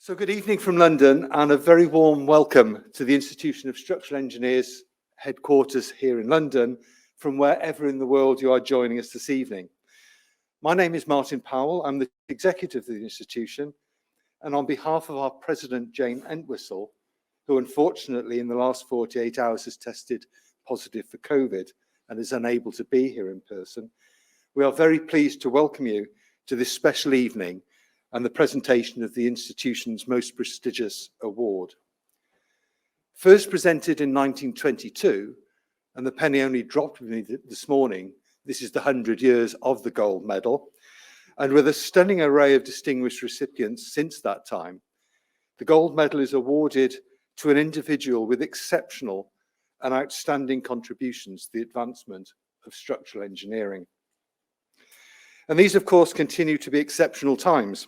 So good evening from London and a very warm welcome to the Institution of Structural Engineers headquarters here in London from wherever in the world you are joining us this evening. My name is Martin Powell. I'm the executive of the institution, and on behalf of our president, Jane Entwistle, who unfortunately in the last 48 hours has tested positive for COVID and is unable to be here in person, we are very pleased to welcome you to this special evening and the presentation of the institution's most prestigious award. First presented in 1922, and the penny only dropped with me this morning, this is the 100 years of the gold medal, and with a stunning array of distinguished recipients since that time, the gold medal is awarded to an individual with exceptional and outstanding contributions to the advancement of structural engineering. And these, of course, continue to be exceptional times.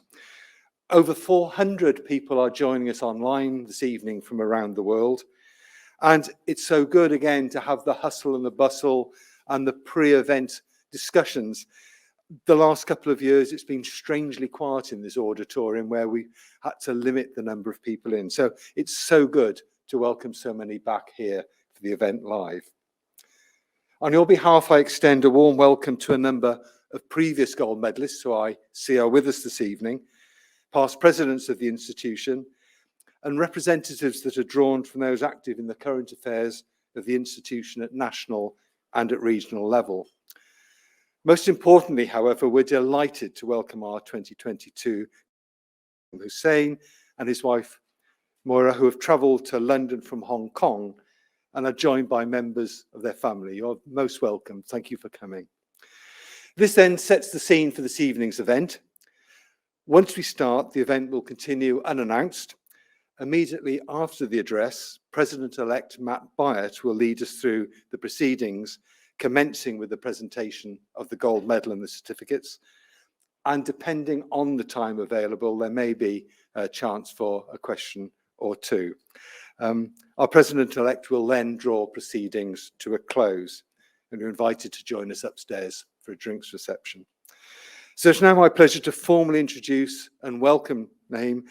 Over 400 people are joining us online this evening from around the world. And it's so good, again, to have the hustle and the bustle and the pre-event discussions. The last couple of years, it's been strangely quiet in this auditorium where we had to limit the number of people in. So it's so good to welcome so many back here for the event live. On your behalf, I extend a warm welcome to a number of previous gold medalists who I see are with us this evening, past presidents of the institution, and representatives that are drawn from those active in the current affairs of the institution at national and at regional level. Most importantly, however, we're delighted to welcome our 2022 Naeem Hussain and his wife, Moira, who have travelled to London from Hong Kong and are joined by members of their family. You're most welcome. Thank you for coming. This then sets the scene for this evening's event. Once we start, the event will continue unannounced. Immediately after the address, President-elect Matt Byatt will lead us through the proceedings, commencing with the presentation of the gold medal and the certificates. And depending on the time available, there may be a chance for a question or two. Our President-elect will then draw proceedings to a close, and you're invited to join us upstairs for a drinks reception. So it's now my pleasure to formally introduce and welcome Naeem,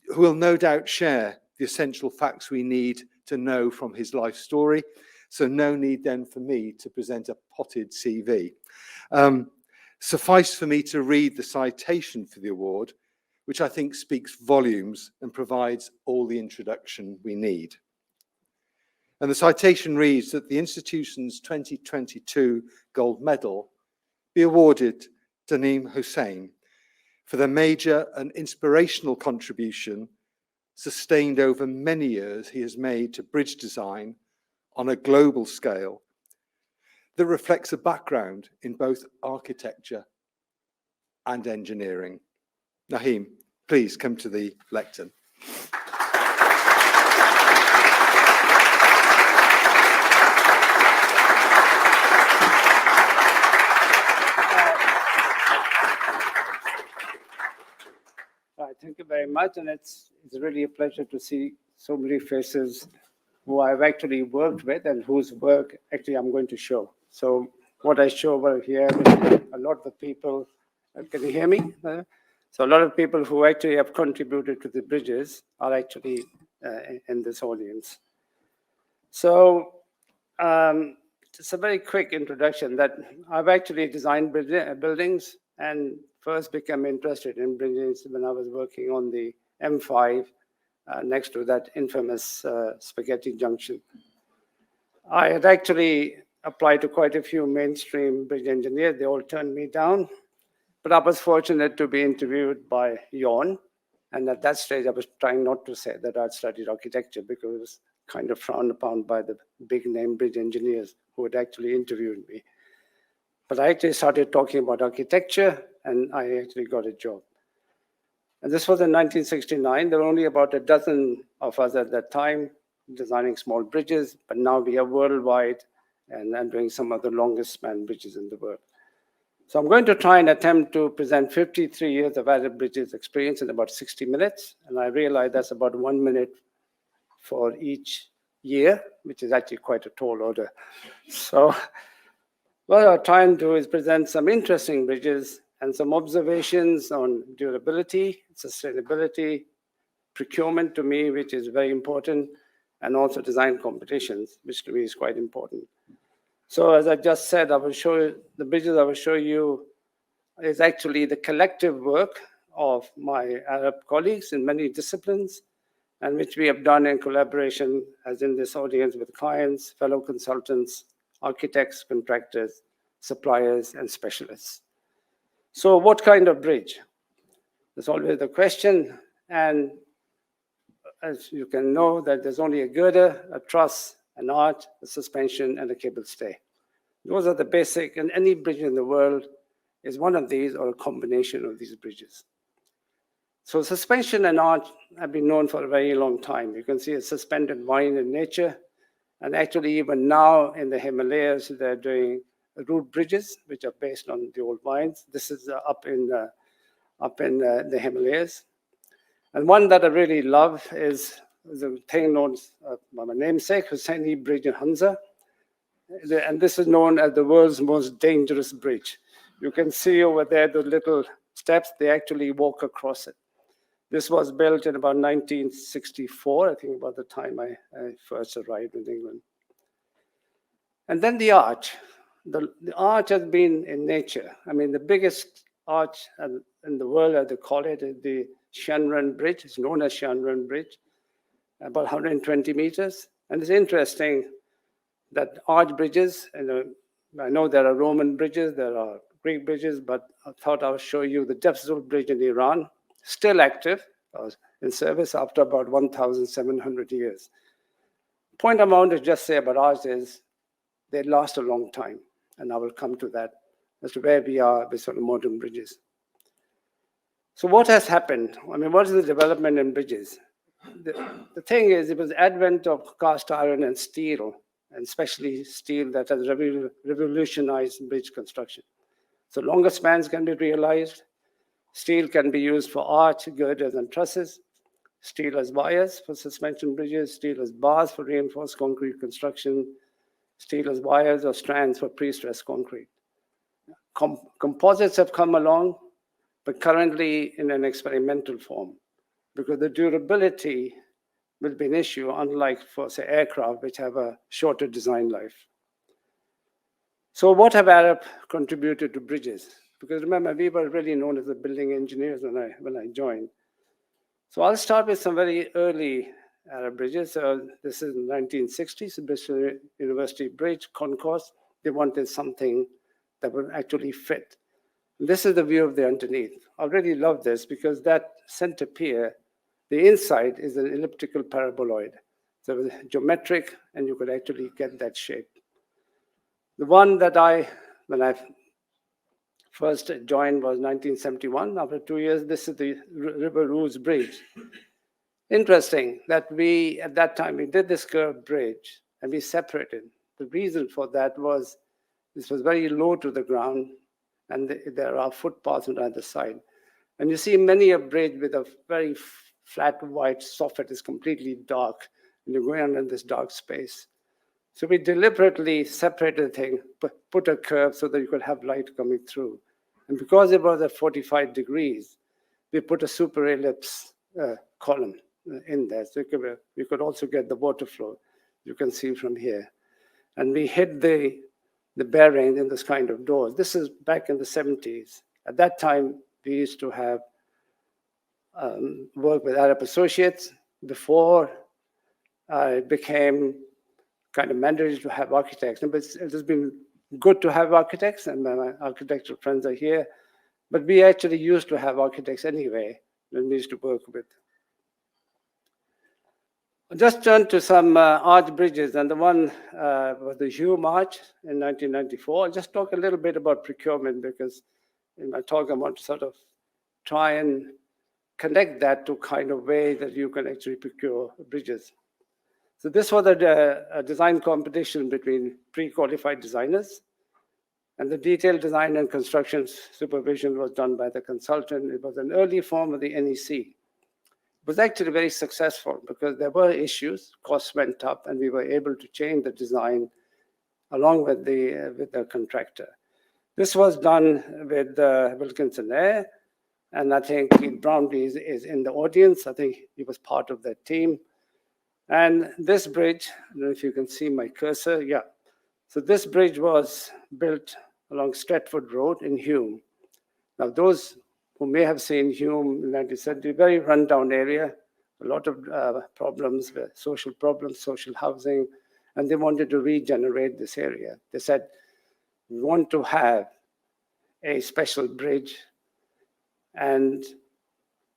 who will no doubt share the essential facts we need to know from his life story. So no need then for me to present a potted CV. Suffice for me to read the citation for the award, which I think speaks volumes and provides all the introduction we need. And the citation reads that the institution's 2022 gold medal be awarded to Naeem Hussain for the major and inspirational contribution sustained over many years he has made to bridge design on a global scale that reflects a background in both architecture and engineering. Naeem, please come to the lectern. Thank you very much, and it's really a pleasure to see so many faces who I've actually worked with and whose work actually I'm going to show. So what I show over here, a lot of the people, can you hear me? So a lot of people who actually have contributed to the bridges are actually in this audience. So just a very quick introduction that I've actually designed buildings and first became interested in bridges when I was working on the M5 next to that infamous spaghetti junction. I had actually applied to quite a few mainstream bridge engineers. They all turned me down, but I was fortunate to be interviewed by Jon. And at that stage, I was trying not to say that I'd studied architecture because it was kind of frowned upon by the big name bridge engineers who had actually interviewed me. But I actually started talking about architecture, and I actually got a job. And this was in 1969. There were only about a dozen of us at that time designing small bridges, but now we are worldwide, and I'm doing some of the longest span bridges in the world. So I'm going to try and attempt to present 53 years of Arab bridges experience in about 60 minutes, and I realize that's about 1 minute for each year, which is actually quite a tall order. So what I'll try and do is present some interesting bridges and some observations on durability, sustainability, procurement to me, which is very important, and also design competitions, which to me is quite important. So as I just said, I will show you, the bridges I will show you is actually the collective work of my Arab colleagues in many disciplines, and which we have done in collaboration, as in this audience, with clients, fellow consultants, architects, contractors, suppliers, and specialists. So what kind of bridge? There's always the question, and as you can know, that there's only a girder, a truss, an arch, a suspension, and a cable stay. Those are the basic, and any bridge in the world is one of these or a combination of these bridges. So suspension and arch have been known for a very long time. You can see a suspended vine in nature, and actually even now in the Himalayas, they're doing root bridges, which are based on the old vines. This is up in the Himalayas. And one that I really love is a thing known by my namesake, Hussaini Bridge in Hunza. And this is known as the world's most dangerous bridge. You can see over there the little steps, they actually walk across it. This was built in about 1964, I think about the time I first arrived in England. And then the arch. The arch has been in nature. I mean, the biggest arch in the world, as they call it, is the Shenzhen Bridge. It's known as Shenzhen Bridge, about 120 meters. And it's interesting that arch bridges, and I know there are Roman bridges, there are Greek bridges, but I thought I would show you the Dafzul Bridge in Iran, still active, in service after about 1,700 years. Point I want to just say about arch is they last a long time, and I will come to that as to where we are with sort of modern bridges. So what has happened? I mean, what is the development in bridges? The thing is, it was the advent of cast iron and steel, and especially steel, that has revolutionized bridge construction. So longer spans can be realized. Steel can be used for arch, girders, and trusses. Steel as wires for suspension bridges. Steel as bars for reinforced concrete construction. Steel as wires or strands for pre-stressed concrete. Composites have come along, but currently in an experimental form, because the durability will be an issue, unlike for, say, aircraft, which have a shorter design life. So what have Arab contributed to bridges? Because remember, we were really known as the building engineers when I joined. So I'll start with some very early Arab bridges. This is 1960s, Bristol University Bridge, concourse. They wanted something that would actually fit. And this is the view of the underneath. I really love this because that center pier, the inside is an elliptical paraboloid. So it was geometric, and you could actually get that shape. The one that when I first joined was 1971. After 2 years, this is the River Rouge Bridge. Interesting that at that time, we did this curved bridge, and we separated. The reason for that was this was very low to the ground, and there are footpaths on either side. And you see many a bridge with a very flat white soffit is completely dark, and you're going under this dark space. So we deliberately separated the thing, put a curve so that you could have light coming through. And because it was at 45 degrees, we put a super ellipse column in there. So you could also get the water flow, you can see from here. And we hid the bearing in this kind of doors. This is back in the 70s. At that time, we used to have work with Arab associates. Before it became kind of mandatory to have architects. But it has been good to have architects, and my architectural friends are here. But we actually used to have architects anyway when we used to work with. I'll just turn to some arch bridges, and the one was the Hulme Arch in 1994. I'll just talk a little bit about procurement, because in my talk I want to sort of try and connect that to kind of way that you can actually procure bridges. So this was a design competition between pre-qualified designers, and the detailed design and construction supervision was done by the consultant. It was an early form of the NEC. It was actually very successful because there were issues, costs went up, and we were able to change the design along with the contractor. This was done with Wilkinson Air, And I think Keith Brownlee is in the audience. I think he was part of that team. And this bridge, I don't know if you can see my cursor. Yeah. So this bridge was built along Stretford Road in Hulme. Now, those who may have seen Hulme in the 19th century, very rundown area, a lot of problems, social housing, and they wanted to regenerate this area. They said, we want to have a special bridge, and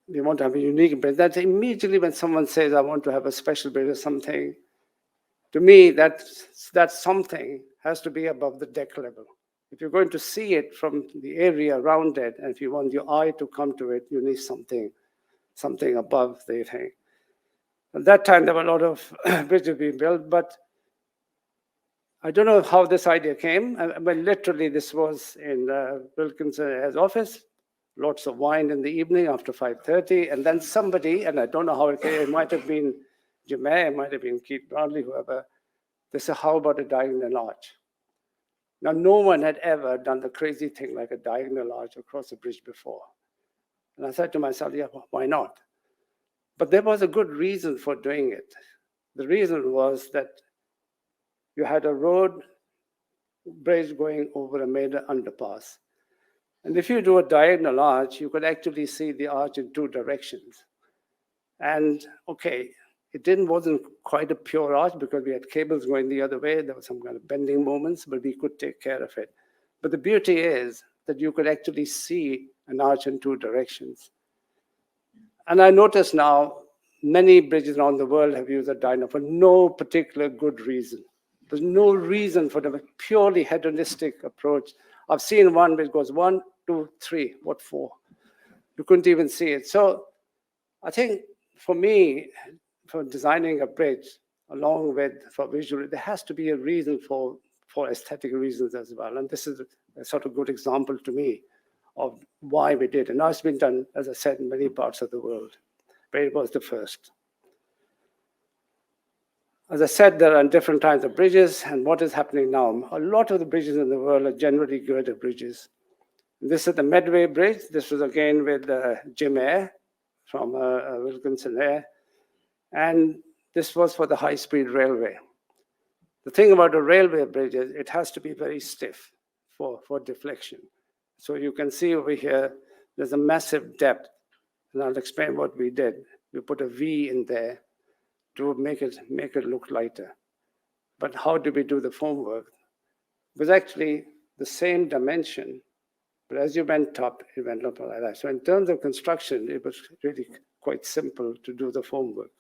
we want to have a unique bridge. That's immediately when someone says, I want to have a special bridge or something, to me, that something has to be above the deck level. If you're going to see it from the area around it, and if you want your eye to come to it, you need something above the thing. At that time, there were a lot of bridges being built, but I don't know how this idea came. I mean, literally, this was in Wilkinson's office, lots of wine in the evening after 5:30, and then somebody, and I don't know how it came, it might have been Jemay, it might have been Keith Brownlee, whoever, they said, how about a diagonal arch? Now, no one had ever done the crazy thing like a diagonal arch across a bridge before. And I said to myself, yeah, why not? But there was a good reason for doing it. The reason was that you had a road bridge going over a major underpass. And if you do a diagonal arch, you could actually see the arch in two directions. And okay, wasn't quite a pure arch because we had cables going the other way. There was some kind of bending moments, but we could take care of it. But the beauty is that you could actually see an arch in two directions. And I notice now many bridges around the world have used a diagonal for no particular good reason. There's no reason for the purely hedonistic approach. I've seen one which goes 1, 2, 3, what for? You couldn't even see it. So I think for me, for designing a bridge, along with for visual, there has to be a reason for aesthetic reasons as well. And this is a sort of good example to me of why we did. And now it's been done, as I said, in many parts of the world, but it was the first. As I said, there are different kinds of bridges, and what is happening now? A lot of the bridges in the world are generally girder bridges. This is the Medway Bridge. This was again with Jim Eyre from Wilkinson Eyre. And this was for the high-speed railway. The thing about a railway bridge is it has to be very stiff for deflection. So you can see over here, there's a massive depth. And I'll explain what we did. We put a V in there to make it look lighter. But how did we do the formwork? It was actually the same dimension, but as you went up, it went up like that. So in terms of construction, it was really quite simple to do the formwork.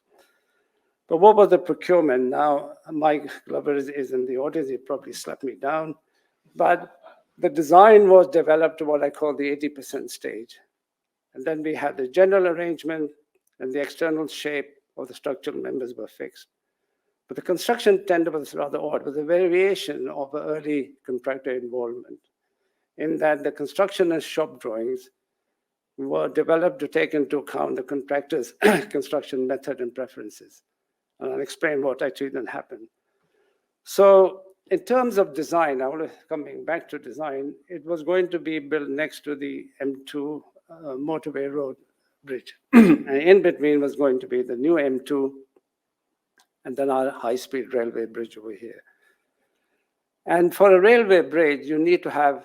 But what was the procurement? Now, Mike Glover is in the audience. He probably slapped me down. But the design was developed to what I call the 80% stage. And then we had the general arrangement, and the external shape of the structural members were fixed. But the construction tender was rather odd. It was a variation of early contractor involvement, in that the construction and shop drawings were developed to take into account the contractor's construction method and preferences. And I'll explain what actually then happened. So in terms of design, I want to coming back to design, it was going to be built next to the M2 motorway road bridge. And in between was going to be the new M2 and then our high-speed railway bridge over here. And for a railway bridge, you need to have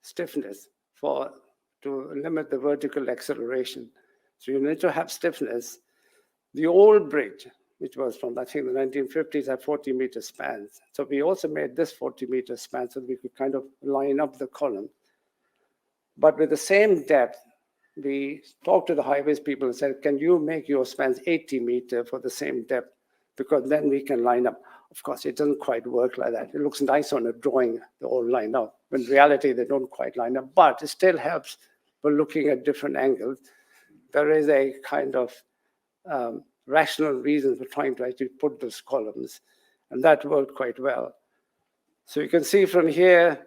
stiffness to limit the vertical acceleration. So you need to have stiffness. The old bridge, which was from, I think, the 1950s, had 40-meter spans. So we also made this 40-meter span so that we could kind of line up the column. But with the same depth, we talked to the highways people and said, can you make your spans 80-meter for the same depth? Because then we can line up. Of course, it doesn't quite work like that. It looks nice on a drawing, they all line up. But in reality, they don't quite line up. But it still helps for looking at different angles. There is a kind of rational reason for trying to actually put those columns. And that worked quite well. So you can see from here,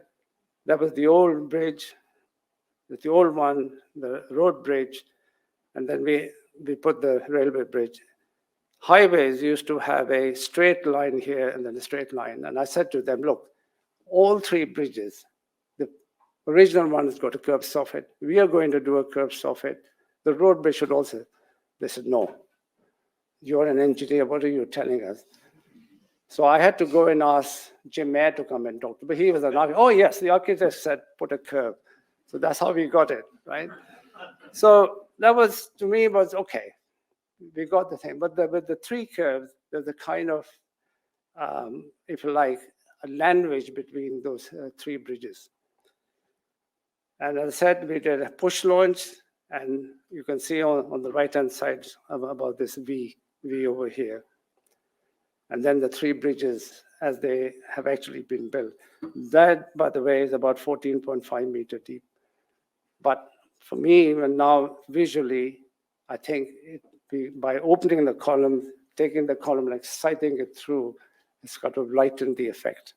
that was the old bridge, the old one, the road bridge, and then we put the railway bridge. Highways used to have a straight line here and then a straight line. And I said to them, look, all three bridges, the Original one has got a curb soffit. We are going to do a curb soffit. The road bridge should also. They said, no, you're an engineer. What are you telling us? So I had to go and ask Jim Mayer to come and talk to me. But he was an architect. Oh, yes, the architect said, put a curb. So that's how we got it, right? So that was, to me, was okay. We got the thing. But with the three curves, there's a kind of, if you like, a language between those three bridges. And as I said, we did a push launch, and you can see on the right-hand side about this V over here. And then the three bridges as they have actually been built. That, by the way, is about 14.5 meter deep. But for me, even now, visually, I think by opening the column, taking the column and exciting it through, it's got to lighten the effect.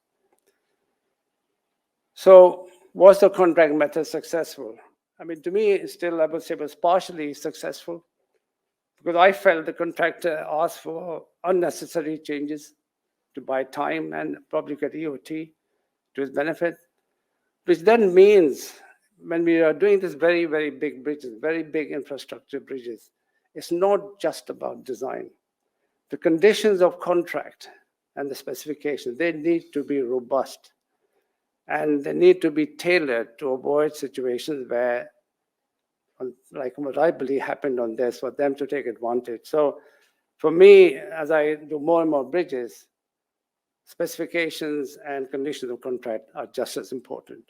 So was the contract method successful? I mean, to me, it still, I would say, was partially successful, because I felt the contractor asked for unnecessary changes to buy time and probably get EOT to his benefit, which then means when we are doing this very, very big bridges, very big infrastructure bridges, it's not just about design. The conditions of contract and the specifications, they need to be robust, and they need to be tailored to avoid situations where, like what I believe happened on this, for them to take advantage. So for me, as I do more and more bridges, specifications and conditions of contract are just as important.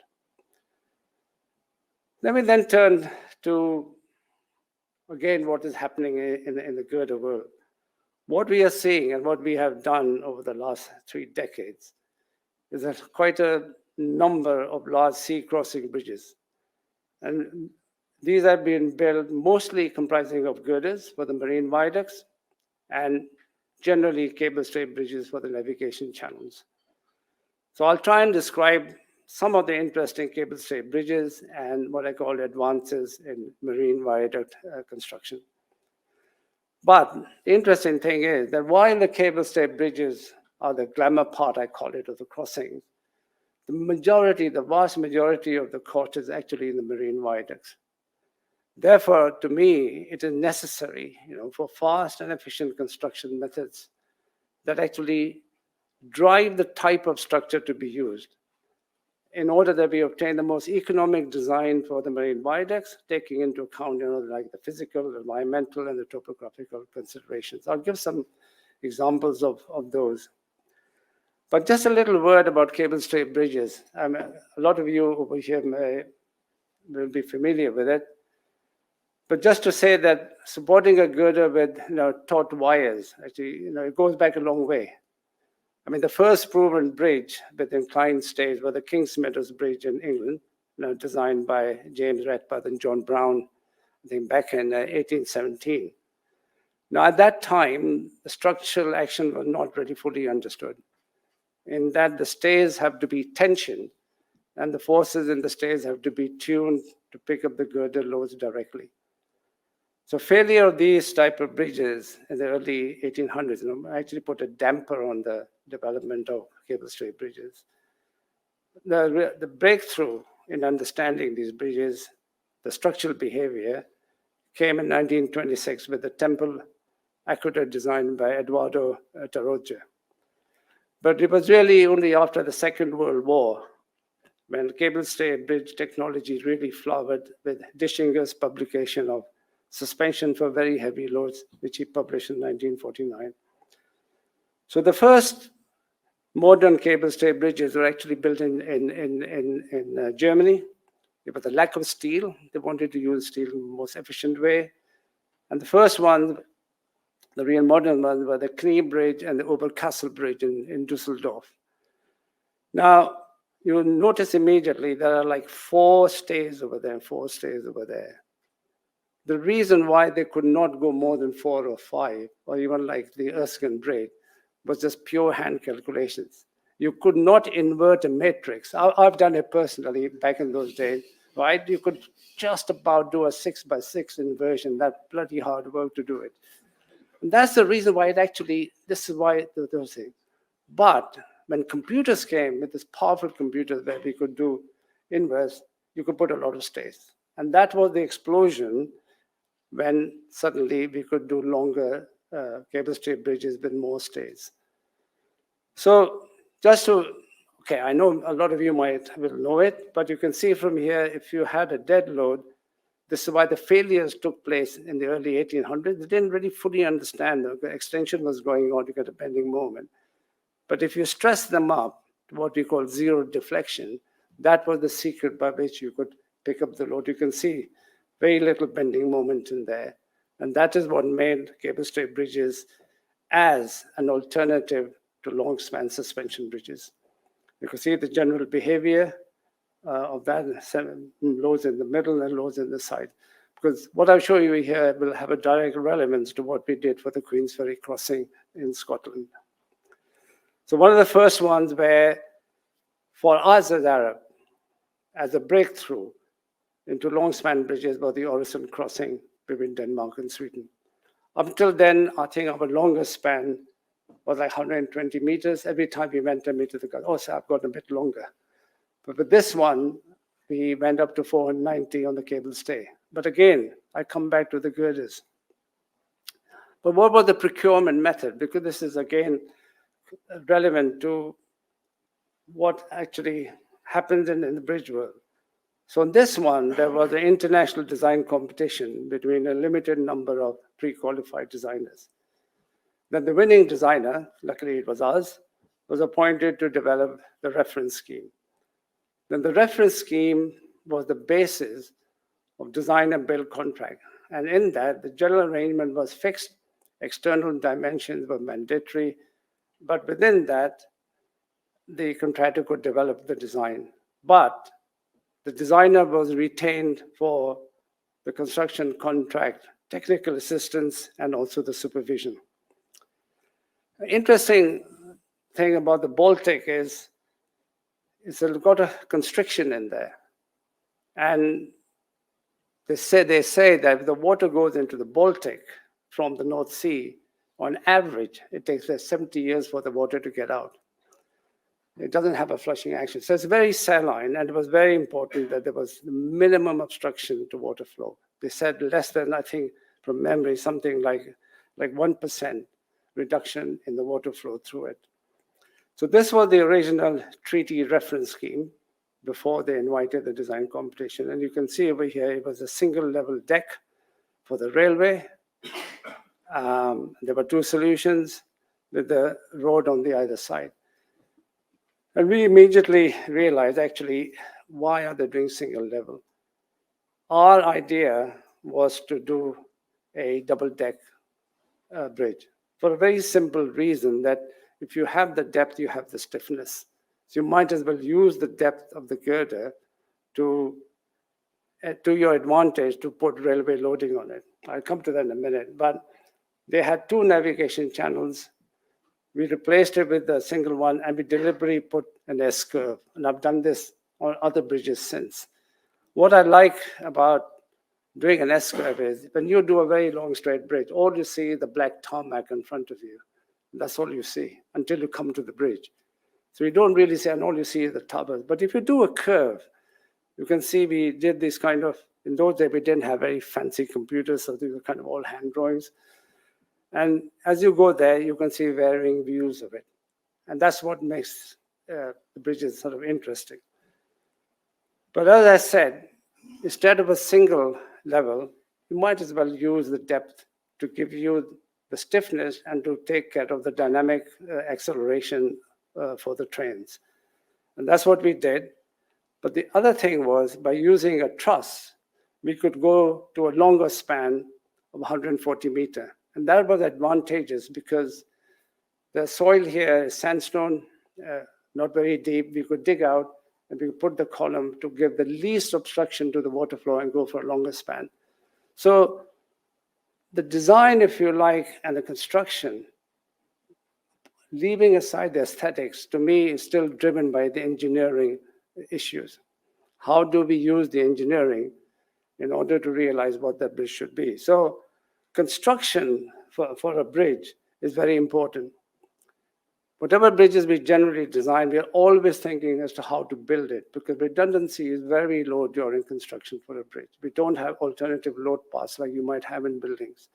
Let me then turn to, again, what is happening in the girder world. What we are seeing and what we have done over the last 3 decades is that quite a number of large sea crossing bridges. And these have been built mostly comprising of girders for the marine viaducts and generally cable stayed bridges for the navigation channels. So I'll try and describe some of the interesting cable stayed bridges and what I call advances in marine viaduct construction. But the interesting thing is that while the cable stayed bridges are the glamour part, I call it, of the crossings, the majority, the vast majority of the cost is actually in the marine viaducts. Therefore, to me, it is necessary, for fast and efficient construction methods that actually drive the type of structure to be used in order that we obtain the most economic design for the marine viaducts, taking into account, like the physical, environmental, and the topographical considerations. I'll give some examples of those. But just a little word about cable stayed bridges. A lot of you over here will be familiar with it. But just to say that supporting a girder with taut wires, actually, it goes back a long way. I mean, the first proven bridge with inclined stays was the King's Meadows Bridge in England, designed by James Redpath and John Brown, I think back in 1817. Now, at that time, the structural action was not really fully understood, in that the stays have to be tensioned and the forces in the stays have to be tuned to pick up the girder loads directly. So failure of these type of bridges in the early 1800s actually put a damper on the development of cable stayed bridges. The breakthrough in understanding these bridges, the structural behavior, came in 1926 with the temple aqueduct designed by Eduardo Tarroja. But it was really only after the Second World War when cable stayed bridge technology really flowered, with Dishinger's publication of Suspension for Very Heavy Loads, which he published in 1949. So the first modern cable stayed bridges were actually built in Germany. There was a lack of steel. They wanted to use steel in the most efficient way. And the first one, the real modern ones, were the Knie Bridge and the Oberkassel Bridge in Düsseldorf. Now, you'll notice immediately there are like 4 stays over there, 4 stays over there. The reason why they could not go more than 4 or 5, or even like the Erskine Bridge, was just pure hand calculations. You could not invert a matrix. I've done it personally back in those days, right? You could just about do a 6x6 inversion. That's bloody hard work to do it. And that's the reason why this is why those things. But when computers came with this powerful computers where we could do inverse, you could put a lot of stays. And that was the explosion when suddenly we could do longer cable stay bridges with more stays. So just to, okay, I know a lot of you will know it, but you can see from here, if you had a dead load, this is why the failures took place in the early 1800s. They didn't really fully understand the extension was going on to get a bending moment. But if you stress them up to what we call zero deflection, that was the secret by which you could pick up the load. You can see very little bending moment in there. And that is what made cable stay bridges as an alternative to long span suspension bridges. You can see the general behavior of that, loads in the middle and loads in the side. Because what I'll show you here will have a direct relevance to what we did for the Queensferry Crossing in Scotland. So one of the first ones where, for us as Arab, as a breakthrough into long span bridges was the Øresund crossing between Denmark and Sweden. Up until then, I think our longest span was like 120 meters. Every time we went a meter, so I've got a bit longer. But with this one, we went up to 490 on the cable stay. But again, I come back to the girders. But what was the procurement method? Because this is, again, relevant to what actually happens in the bridge world. So in this one, there was an international design competition between a limited number of pre-qualified designers. Then the winning designer, luckily it was us, was appointed to develop the reference scheme. Then the reference scheme was the basis of design and build contract. And in that, the general arrangement was fixed, external dimensions were mandatory, but within that, the contractor could develop the design. But the designer was retained for the construction contract, technical assistance, and also the supervision. An interesting thing about the Baltic is it's got a constriction in there. And they say that if the water goes into the Baltic from the North Sea, on average, it takes 70 years for the water to get out. It doesn't have a flushing action. So it's very saline, and it was very important that there was minimum obstruction to water flow. They said less than, I think, from memory, something like 1% reduction in the water flow through it. So this was the original treaty reference scheme before they invited the design competition. And you can see over here, it was a single level deck for the railway. There were two solutions with the road on the either side. And we immediately realized, actually, why are they doing single level? Our idea was to do a double deck bridge for a very simple reason that if you have the depth, you have the stiffness. So you might as well use the depth of the girder to your advantage to put railway loading on it. I'll come to that in a minute. But they had two navigation channels. We replaced it with a single one, and we deliberately put an S-curve. And I've done this on other bridges since. What I like about doing an S-curve is when you do a very long straight bridge, all you see is the black tarmac in front of you. That's all you see until you come to the bridge. So you don't really see, and all you see is the towers. But if you do a curve, you can see we did this kind of, in those days we didn't have very fancy computers, so these were kind of all hand drawings. And as you go there, you can see varying views of it. And that's what makes the bridges sort of interesting. But as I said, instead of a single level, you might as well use the depth to give you the stiffness and to take care of the dynamic acceleration for the trains. And that's what we did. But the other thing was, by using a truss, we could go to a longer span of 140 meters. And that was advantageous because the soil here is sandstone, not very deep. We could dig out and we could put the column to give the least obstruction to the water flow and go for a longer span. So the design, if you like, and the construction, leaving aside the aesthetics, to me is still driven by the engineering issues. How do we use the engineering in order to realize what that bridge should be? So construction for a bridge is very important. whatever bridges we generally design, we are always thinking as to how to build it, because redundancy is very low during construction for a bridge. We don't have alternative load paths like you might have in buildings.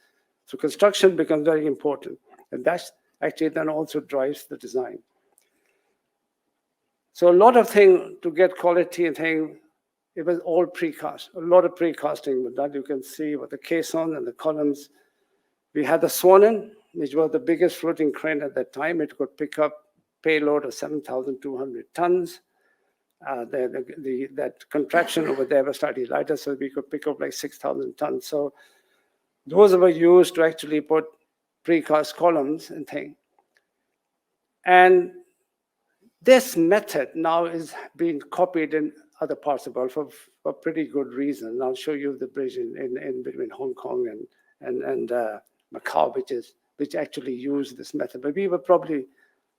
So construction becomes very important, and that's actually then also drives the design. So a lot of things to get quality and things, it was all precast, a lot of precasting with that. You can see with the caisson and the columns. We had the Swanen, which was the biggest floating crane at that time. It could pick up payload of 7,200 tons. That contraction over there was slightly lighter, so we could pick up like 6,000 tons. So those were used to actually put precast columns and things. And this method now is being copied in other parts of the world for pretty good reason. I'll show you the bridge in between Hong Kong and Macau, which actually used this method. But we were probably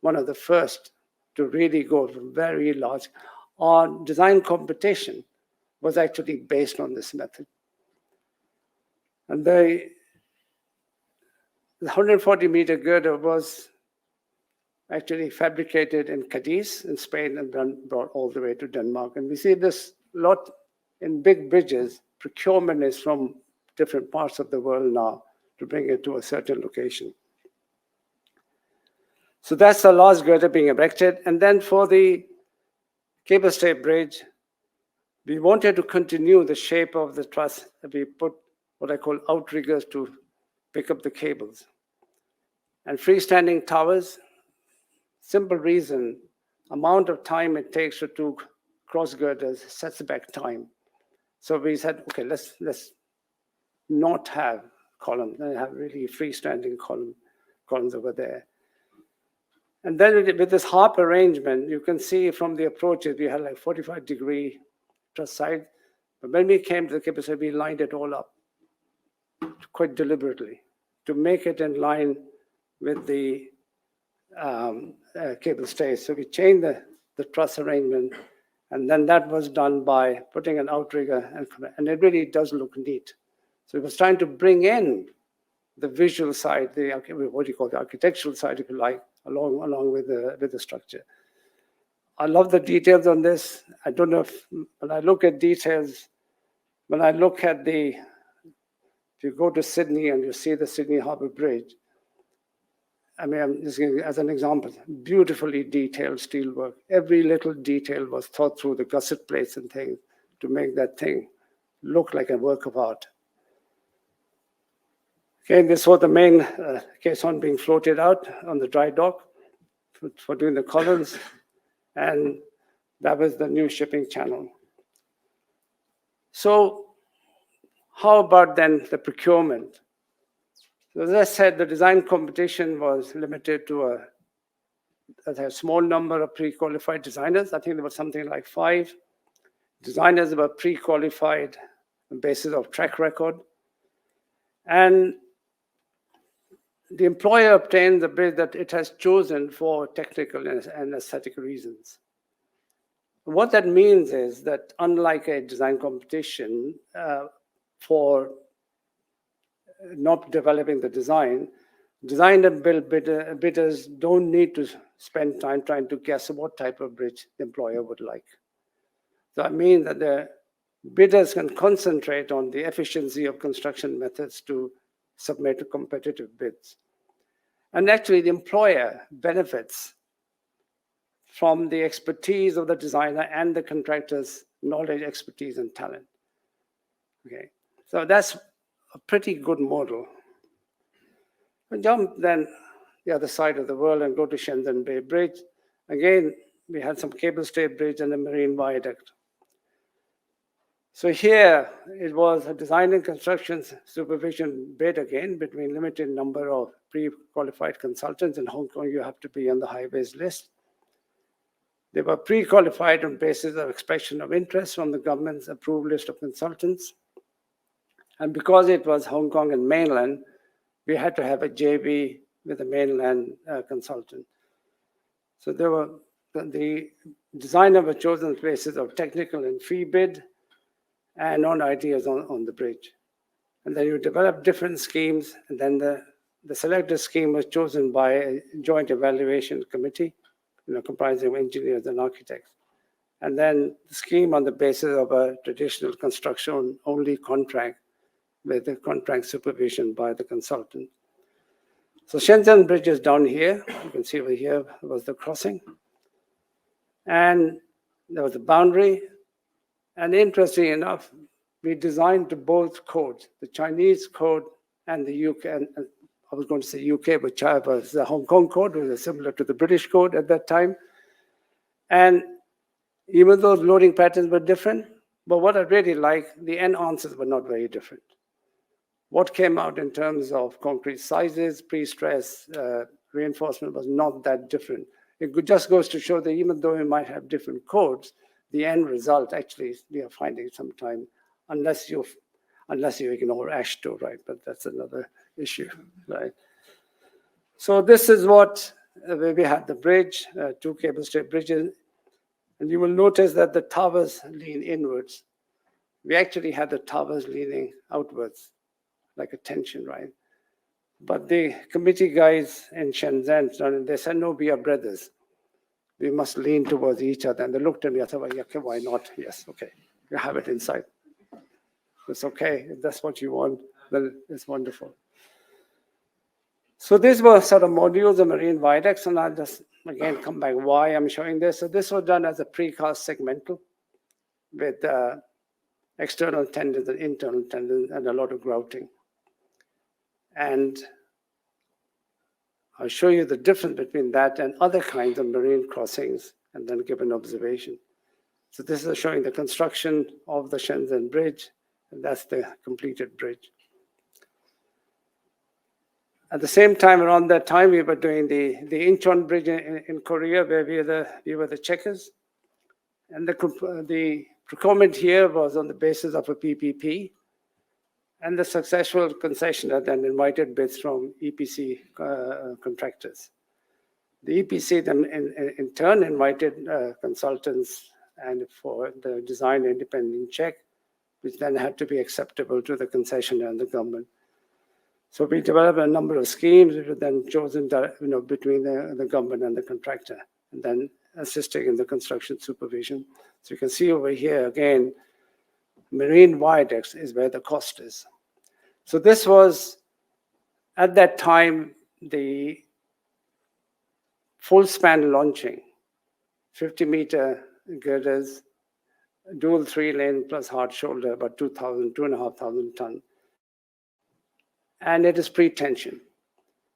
one of the first to really go very large. Our design competition was actually based on this method. And the 140-meter girder was actually fabricated in Cadiz in Spain and then brought all the way to Denmark. And we see this lot in big bridges. Procurement is from different parts of the world now to bring it to a certain location. So that's the last girder being erected. And then for the cable stay bridge, we wanted to continue the shape of the truss. We put what I call outriggers to pick up the cables. And freestanding towers, simple reason, amount of time it takes to do cross girders sets back time. So we said, okay, let's not have columns, and have really freestanding columns over there. And then with this harp arrangement, you can see from the approaches, we had like 45-degree truss side. But when we came to the cable stay, we lined it all up quite deliberately to make it in line with the cable stay. So we changed the truss arrangement, and then that was done by putting an outrigger, and it really does look neat. So it was trying to bring in the visual side, what you call the architectural side, if you like, along with the structure. I love the details on this. I don't know if, when I look at details, when I look at if you go to Sydney and you see the Sydney Harbour Bridge, I mean, I'm just giving as an example, beautifully detailed steelwork. Every little detail was thought through, the gusset plates and things, to make that thing look like a work of art. Okay, this was the main caisson being floated out on the dry dock for doing the columns, and that was the new shipping channel. So how about then the procurement? So as I said, the design competition was limited to a small number of pre-qualified designers. I think there was something like 5 designers were pre-qualified on the basis of track record. And the employer obtained the bid that it has chosen for technical and aesthetic reasons. What that means is that unlike a design competition for not developing the design and build bidders don't need to spend time trying to guess what type of bridge the employer would like. So I mean that the bidders can concentrate on the efficiency of construction methods to submit competitive bids. And actually, the employer benefits from the expertise of the designer and the contractor's knowledge, expertise, and talent. Okay, so that's a pretty good model. We jump then the other side of the world and go to Shenzhen Bay Bridge. Again, we had some cable stay bridge and a marine viaduct. So here it was a design and construction supervision bid again between limited number of pre-qualified consultants. In Hong Kong, you have to be on the highways list. They were pre-qualified on basis of expression of interest from the government's approved list of consultants. And because it was Hong Kong and mainland, we had to have a JV with a mainland consultant. So the designer was chosen on the basis of technical and fee bid and on ideas on the bridge. And then you develop different schemes, and then the the selected scheme was chosen by a joint evaluation committee, comprising of engineers and architects. And then the scheme on the basis of a traditional construction-only contract with the contract supervision by the consultant. So Shenzhen Bridge is down here. You can see over here was the crossing. And there was a boundary. And interesting enough, we designed to both codes, the Chinese code and the UK, and I was going to say UK, but China was the Hong Kong code, which was similar to the British code at that time. And even though loading patterns were different, but what I really like, the end answers were not very different. What came out in terms of concrete sizes, pre-stress, reinforcement was not that different. It just goes to show that even though we might have different codes, the end result actually we are finding sometime, unless you ignore AASHTO, right? But that's another issue, right? So this is what where we had the bridge, two cable stay bridges, and you will notice that the towers lean inwards. We actually had the towers leaning outwards, like a tension, right? But the committee guys in Shenzhen, they said, no, we are brothers. We must lean towards each other. And they looked at me, I said, well, yeah, okay, why not? Yes, okay, you have it inside. It's okay, if that's what you want, then it's wonderful. So these were sort of modules of marine viaducts, and I'll just, again, come back why I'm showing this. So this was done as a precast segmental with external tendons and internal tendons and a lot of grouting. And I'll show you the difference between that and other kinds of marine crossings and then give an observation. So this is showing the construction of the Shenzhen Bridge, and that's the completed bridge. At the same time, around that time, we were doing the Incheon Bridge in Korea, where we were the checkers. And the procurement here was on the basis of a PPP. And the successful concessionaire then invited bids from EPC contractors. The EPC then in turn invited consultants and for the design independent check, which then had to be acceptable to the concessionaire and the government. So we developed a number of schemes which were then chosen between the government and the contractor, and then assisting in the construction supervision. So you can see over here again, marine viaducts is where the cost is. So this was, at that time, the full span launching, 50-meter girders, dual 3-lane plus hard shoulder, about 2,500 tons. And it is pre-tension.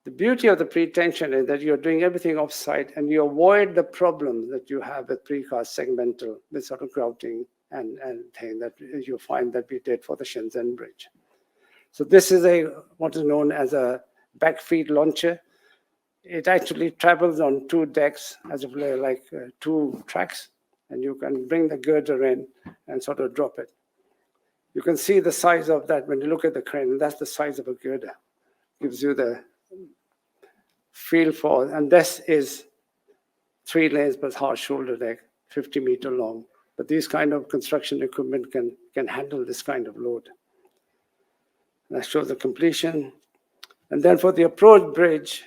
The beauty of the pre-tension is that you're doing everything off-site and you avoid the problems that you have with precast segmental, with sort of grouting and thing that you find that we did for the Shenzhen Bridge. So this is what is known as a backfeed launcher. It actually travels on 2 decks as if like 2 tracks, and you can bring the girder in and sort of drop it. You can see the size of that when you look at the crane, and that's the size of a girder. Gives you the feel for, and this is 3 lanes plus hard shoulder deck, 50-meter long. But these kind of construction equipment can handle this kind of load. That shows the completion. And then for the approach bridge,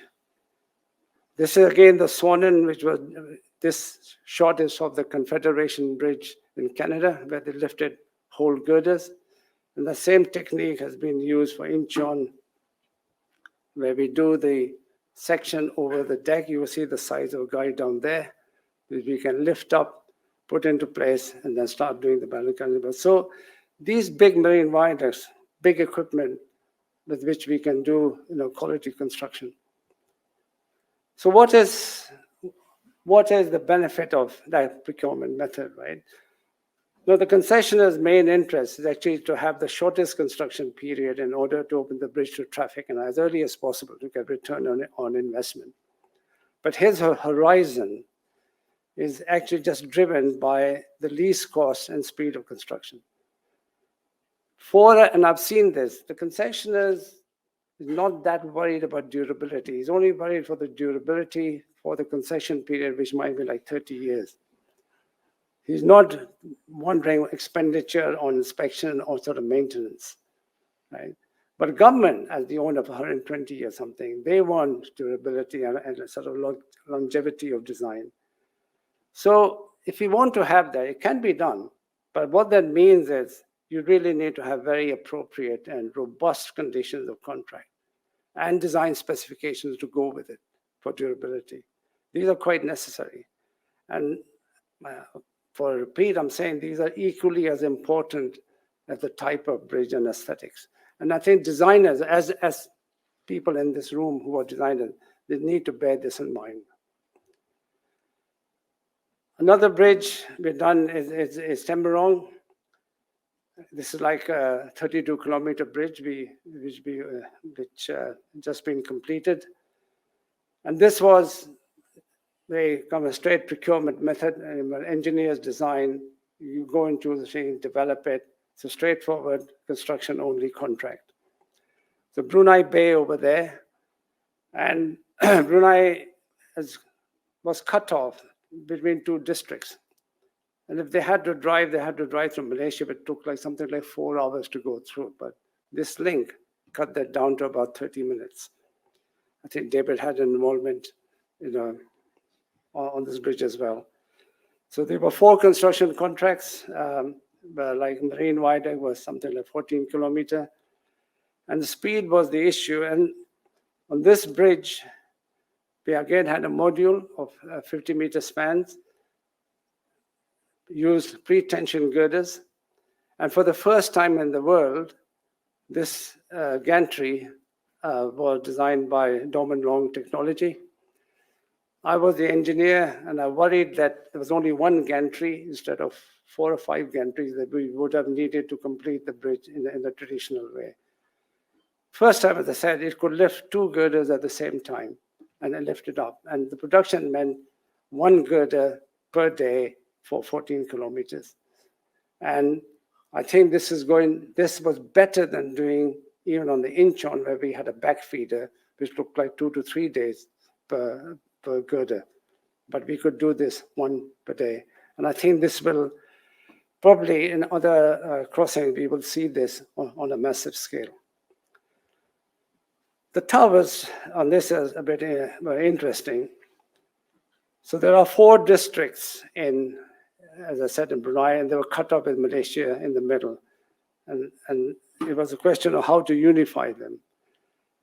this is again the Swanen, which was, this shot is of the Confederation Bridge in Canada, where they lifted whole girders. And the same technique has been used for Incheon, where we do the section over the deck. You will see the size of a guy down there, which we can lift up, put into place, and then start doing the balance. So these big marine viaducts, big equipment with which we can do quality construction. So what is the benefit of that procurement method, right? Now, the concessionaire's main interest is actually to have the shortest construction period in order to open the bridge to traffic and as early as possible to get return on investment. But his horizon is actually just driven by the least cost and speed of construction. And I've seen this, the concessionaire is not that worried about durability. He's only worried for the durability for the concession period, which might be like 30 years. He's not wondering expenditure on inspection or sort of maintenance, right? But government, as the owner of 120 or something, they want durability and a sort of longevity of design. So if you want to have that, it can be done. But what that means is you really need to have very appropriate and robust conditions of contract and design specifications to go with it for durability. These are quite necessary. And for a repeat, I'm saying these are equally as important as the type of bridge and aesthetics. And I think designers, as people in this room who are designers, they need to bear this in mind. Another bridge we've done is Temburong. This is like a 32-kilometer bridge which just been completed. And this was a kind of straight procurement method. And when engineers design, you go into the thing, develop it. It's a straightforward construction-only contract. So Brunei Bay over there, and Brunei was cut off between two districts. And if they had to drive through Malaysia, but it took like something like 4 hours to go through. But this link cut that down to about 30 minutes. I think David had an involvement, on this bridge as well. So there were 4 construction contracts, like Marine Viaduct was something like 14 kilometer. And the speed was the issue. And on this bridge, we again had a module of 50-meter spans, used pre-tension girders. And for the first time in the world, this gantry was designed by Dorman Long Technology. I was the engineer, and I worried that there was only one gantry instead of 4 or 5 gantries that we would have needed to complete the bridge in the traditional way. First time, as I said, it could lift 2 girders at the same time, and then lift it up. And the production meant 1 girder per day for 14 kilometers. And I think this was better than doing even on the Incheon, where we had a back feeder, which looked like 2 to 3 days per girder. But we could do this 1 per day. And I think this will probably in other crossings, we will see this on a massive scale. The towers on this is a bit very interesting. So there are 4 districts in, as I said, in Brunei, and they were cut off with Malaysia in the middle. And it was a question of how to unify them.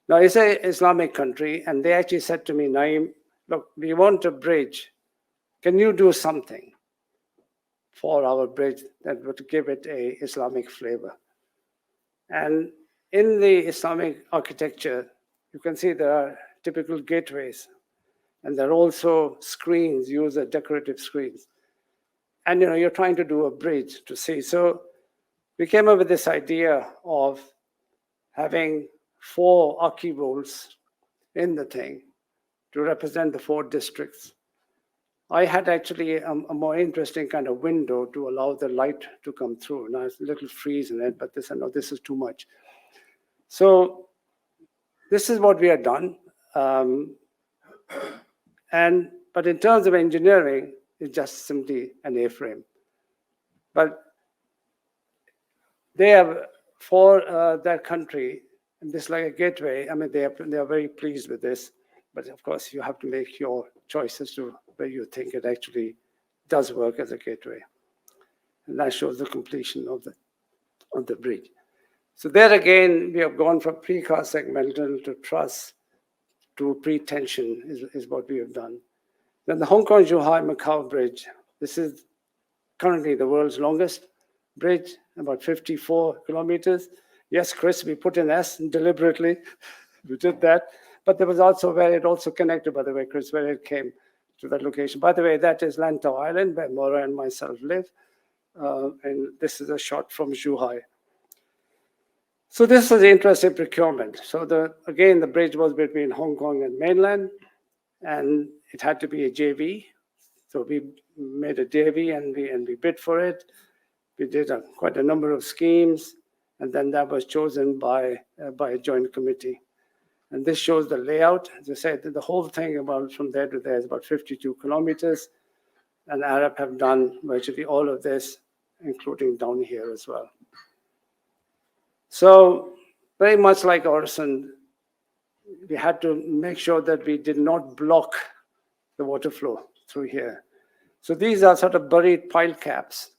Now, it's an Islamic country, and they actually said to me, Naeem, look, we want a bridge. Can you do something for our bridge that would give it an Islamic flavor? And in the Islamic architecture, you can see there are typical gateways, and there are also screens, use as decorative screens. And you're trying to do a bridge to see. So we came up with this idea of having 4 archivolts in the thing to represent the 4 districts. I had actually a more interesting kind of window to allow the light to come through. Now it's a little freeze in it, but this is too much. So this is what we have done. But in terms of engineering, it's just simply an A-frame. But they have, for that country, and this like a gateway, I mean, they are very pleased with this. But of course, you have to make your choices to where you think it actually does work as a gateway. And that shows the completion of the bridge. So there again, we have gone from precast segmental to truss to pre-tension is what we have done. Then the Hong Kong-Zhuhai-Macau Bridge. This is currently the world's longest bridge, about 54 kilometers. Yes, Chris, we put an S deliberately. We did that. But there was also where it also connected, by the way, Chris, where it came to that location. By the way, that is Lantau Island, where Maura and myself live. And this is a shot from Zhuhai. So this was interesting procurement. So again, the bridge was between Hong Kong and mainland, and it had to be a JV. So we made a JV and we bid for it. We did quite a number of schemes, and then that was chosen by a joint committee. And this shows the layout. As I said, the whole thing about from there to there is about 52 kilometers. And Arab have done virtually all of this, including down here as well. So very much like Orison, we had to make sure that we did not block the water flow through here. So these are sort of buried pile caps.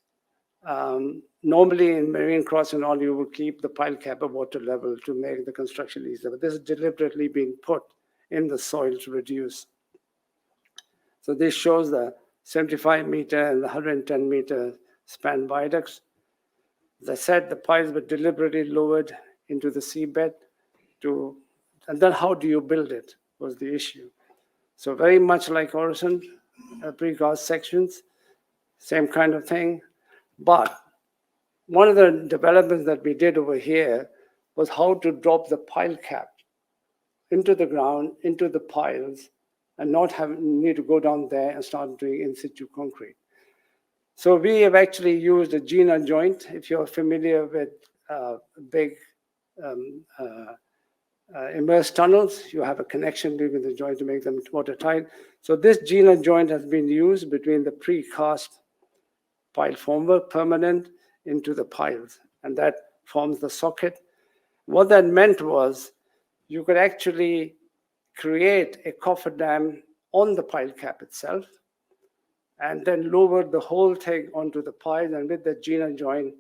Normally in marine crossing, all you would keep the pile cap at water level to make the construction easier, but this is deliberately being put in the soil to reduce. So this shows the 75-meter and the 110-meter span viaducts. As I said, the piles were deliberately lowered into the seabed and then how do you build it was the issue. So very much like Orison, precast sections, same kind of thing. But one of the developments that we did over here was how to drop the pile cap into the ground, into the piles, and not need to go down there and start doing in situ concrete. So we have actually used a Gina joint. If you're familiar with big immersed tunnels, you have a connection between the joint to make them watertight. So this Gina joint has been used between the precast pile formwork, permanent, into the piles, and that forms the socket. What that meant was you could actually create a cofferdam on the pile cap itself and then lower the whole thing onto the pile, and with the Gina joint,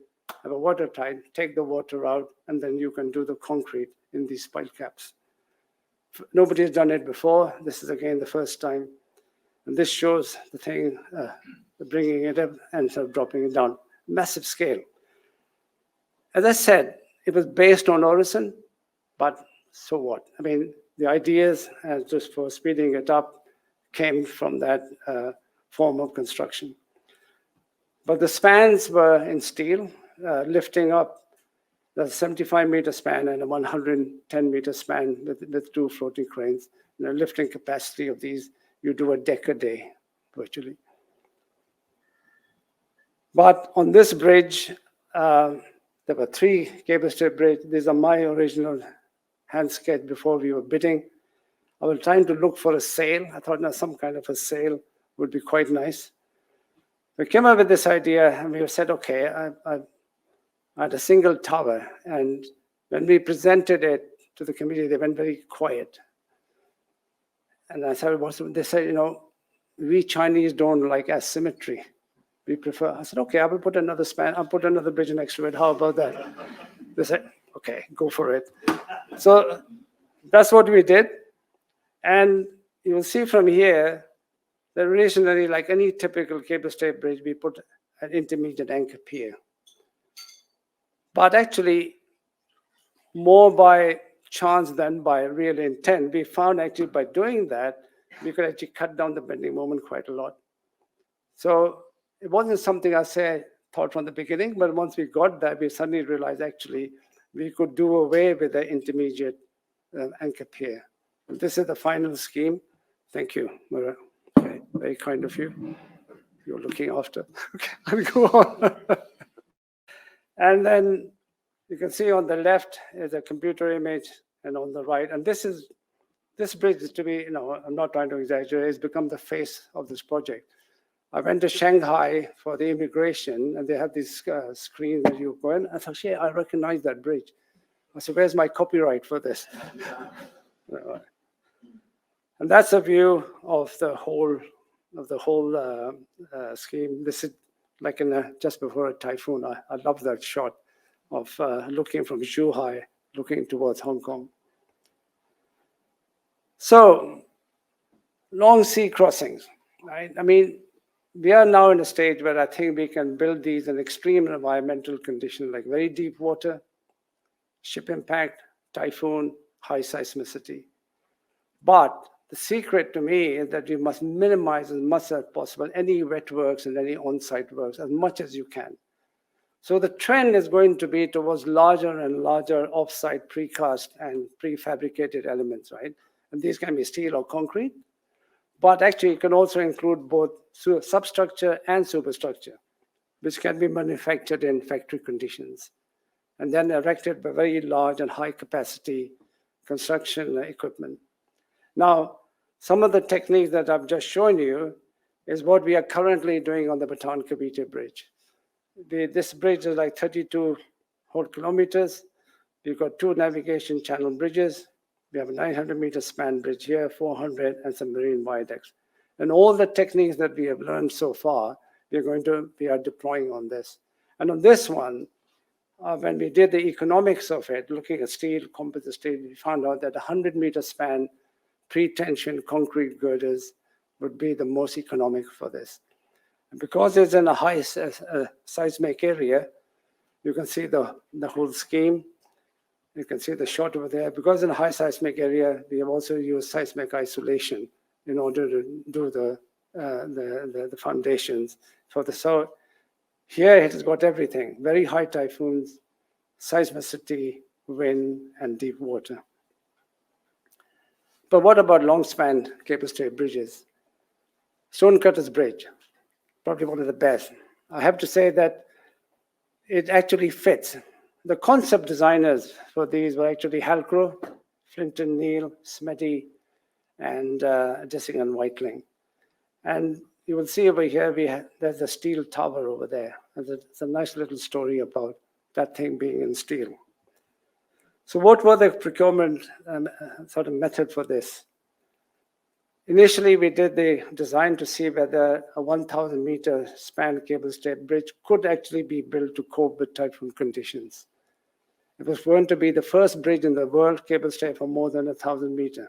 have a watertight, take the water out, and then you can do the concrete in these pile caps. Nobody has done it before. This is again the first time. And this shows the thing, bringing it up and sort of dropping it down. Massive scale. As I said, it was based on Orison, but so what? I mean, the ideas, just for speeding it up, came from that form of construction. But the spans were in steel, lifting up the 75-meter span and a 110-meter span with two floating cranes. And the lifting capacity of these, you do a deck a day, virtually. But on this bridge, there were 3 cable stay bridges. These are my original hand sketch before we were bidding. I was trying to look for a sail. I thought some kind of a sail would be quite nice. We came up with this idea and we said, okay, I had a single tower. And when we presented it to the committee, they went very quiet. And I said, they said, we Chinese don't like asymmetry. We prefer. I said, okay, I will put another span. I'll put another bridge next to it. How about that? They said, okay, go for it. So that's what we did. And you'll see from here that originally, like any typical cable stay bridge, we put an intermediate anchor pier. But actually, more by chance than by real intent, we found actually by doing that, we could actually cut down the bending moment quite a lot. So it wasn't something I thought from the beginning, but once we got that, we suddenly realized actually we could do away with the intermediate anchor pier. And this is the final scheme. Thank you, Mara. Okay, very kind of you. You're looking after. Okay, I'll go on. And then you can see on the left is a computer image, and on the right, and this bridge is to be, I'm not trying to exaggerate, it's become the face of this project. I went to Shanghai for the immigration, and they have this screen that you go in. I thought, yeah, I recognize that bridge. I said, where's my copyright for this? And that's a view of the whole scheme. This is like just before a typhoon. I love that shot of looking from Zhuhai, looking towards Hong Kong. So, long sea crossings, right? I mean, we are now in a stage where I think we can build these in extreme environmental conditions, like very deep water, ship impact, typhoon, high seismicity. But the secret to me is that you must minimize as much as possible any wet works and any on-site works as much as you can. So the trend is going to be towards larger and larger off-site precast and prefabricated elements, right? And these can be steel or concrete, but actually it can also include both substructure and superstructure, which can be manufactured in factory conditions and then erected by very large and high capacity construction equipment. Now, some of the techniques that I've just shown you is what we are currently doing on the Bataan-Cavite Bridge. This bridge is like 32 whole kilometers. We've got 2 navigation channel bridges. We have a 900-meter span bridge here, 400, and some marine viaducts. And all the techniques that we have learned so far, we are deploying on this. And on this one, when we did the economics of it, looking at steel, composite steel, we found out that 100-meter span pre-tension concrete girders would be the most economic for this. And because it's in a high seismic area, you can see the whole scheme. You can see the shot over there. Because in a high seismic area, we have also used seismic isolation in order to do the foundations for the. So here it has got everything: very high typhoons, seismicity, wind, and deep water. But what about long span cable stay bridges? Stonecutters Bridge, probably one of the best. I have to say that it actually fits. The concept designers for these were actually Halcrow, Flinton Neal, Smetty, and Dissing and Whiteling. And you will see over here, there's a steel tower over there. It's a nice little story about that thing being in steel. So what were the procurement sort of method for this? Initially, we did the design to see whether a 1,000-meter span cable stay bridge could actually be built to cope with typhoon conditions. It was going to be the first bridge in the world cable stay for more than 1,000 meters.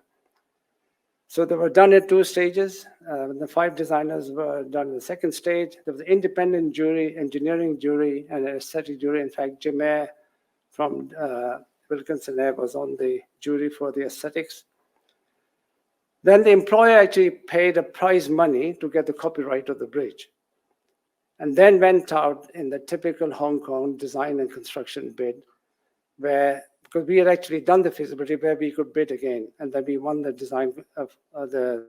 So they were done in 2 stages. The 5 designers were done in the second stage. There was an independent jury, engineering jury, and an aesthetic jury. In fact, Jim Eyre from Wilkinson Eyre was on the jury for the aesthetics. Then the employer actually paid a prize money to get the copyright of the bridge, and then went out in the typical Hong Kong design and construction bid, where, because we had actually done the feasibility, where we could bid again, and then we won the design of the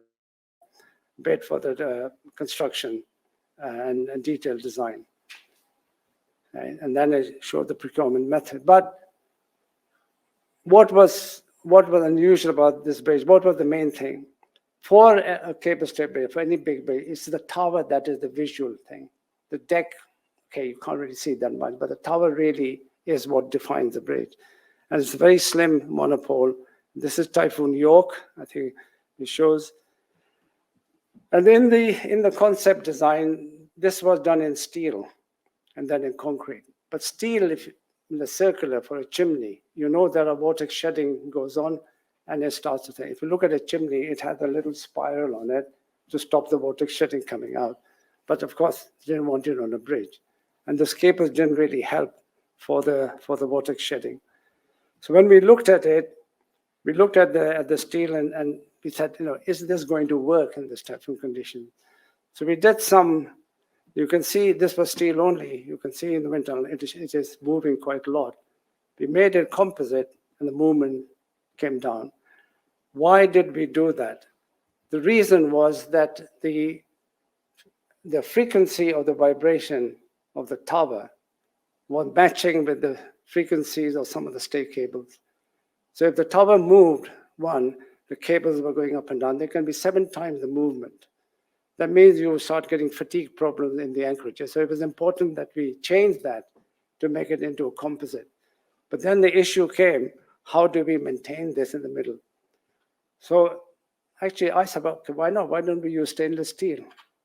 bid for the construction and detailed design. Right? And then I showed the procurement method. But what was unusual about this bridge? What was the main thing? For a cable stay bridge, for any big bridge, it's the tower that is the visual thing. The deck, okay, you can't really see that much, but the tower really is what defines the bridge. And it's a very slim monopole. This is Typhoon York, I think it shows. And in the concept design, this was done in steel and then in concrete. But steel, if in the circular for a chimney, you know that a vortex shedding goes on and it starts to think. If you look at a chimney, it has a little spiral on it to stop the vortex shedding coming out. But of course, they didn't want it on a bridge. And the scapers didn't really help for the vortex shedding. So when we looked at it, we looked at the steel and we said, is this going to work in this typhoon condition? So we did some. You can see this was steel only. You can see in the winter it is moving quite a lot. We made it composite and the movement came down. Why did we do that? The reason was that the frequency of the vibration of the tower was matching with the frequencies of some of the stay cables. So if the tower moved the cables were going up and down. There can be 7 times the movement. That means you start getting fatigue problems in the anchorage. So it was important that we change that to make it into a composite. But then the issue came, how do we maintain this in the middle? So actually I said, okay, why not? Why don't we use stainless steel?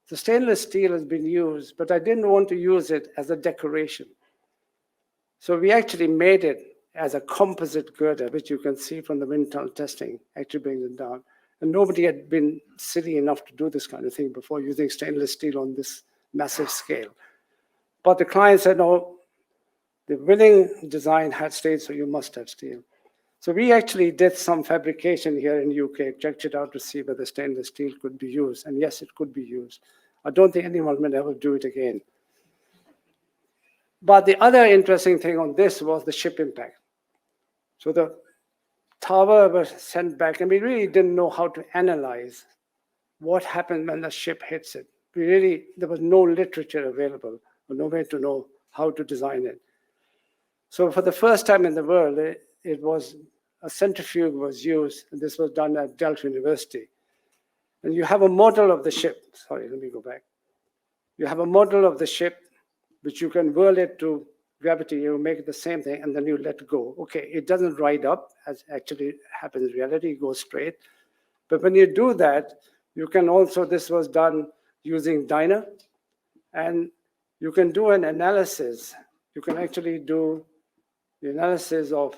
The stainless steel has been used, but I didn't want to use it as a decoration. So we actually made it as a composite girder, which you can see from the wind tunnel testing, actually brings it down. And nobody had been silly enough to do this kind of thing before, using stainless steel on this massive scale. But the client said, no, the winning design had stayed, so you must have steel. So we actually did some fabrication here in the UK, checked it out to see whether stainless steel could be used. And yes, it could be used. I don't think anyone will ever do it again. But the other interesting thing on this was the ship impact. So the tower was sent back, and we really didn't know how to analyze what happened when the ship hits it. There was no literature available, or no way to know how to design it. So for the first time in the world, it was a centrifuge was used, and this was done at Delft University. And you have a model of the ship. Sorry, let me go back. You have a model of the ship, which you can whirl it to gravity, you make it the same thing, and then you let go. Okay, it doesn't ride up, as actually happens in reality, it goes straight. But when you do that, you can also, this was done using Dyna, and you can do an analysis. You can actually do the analysis of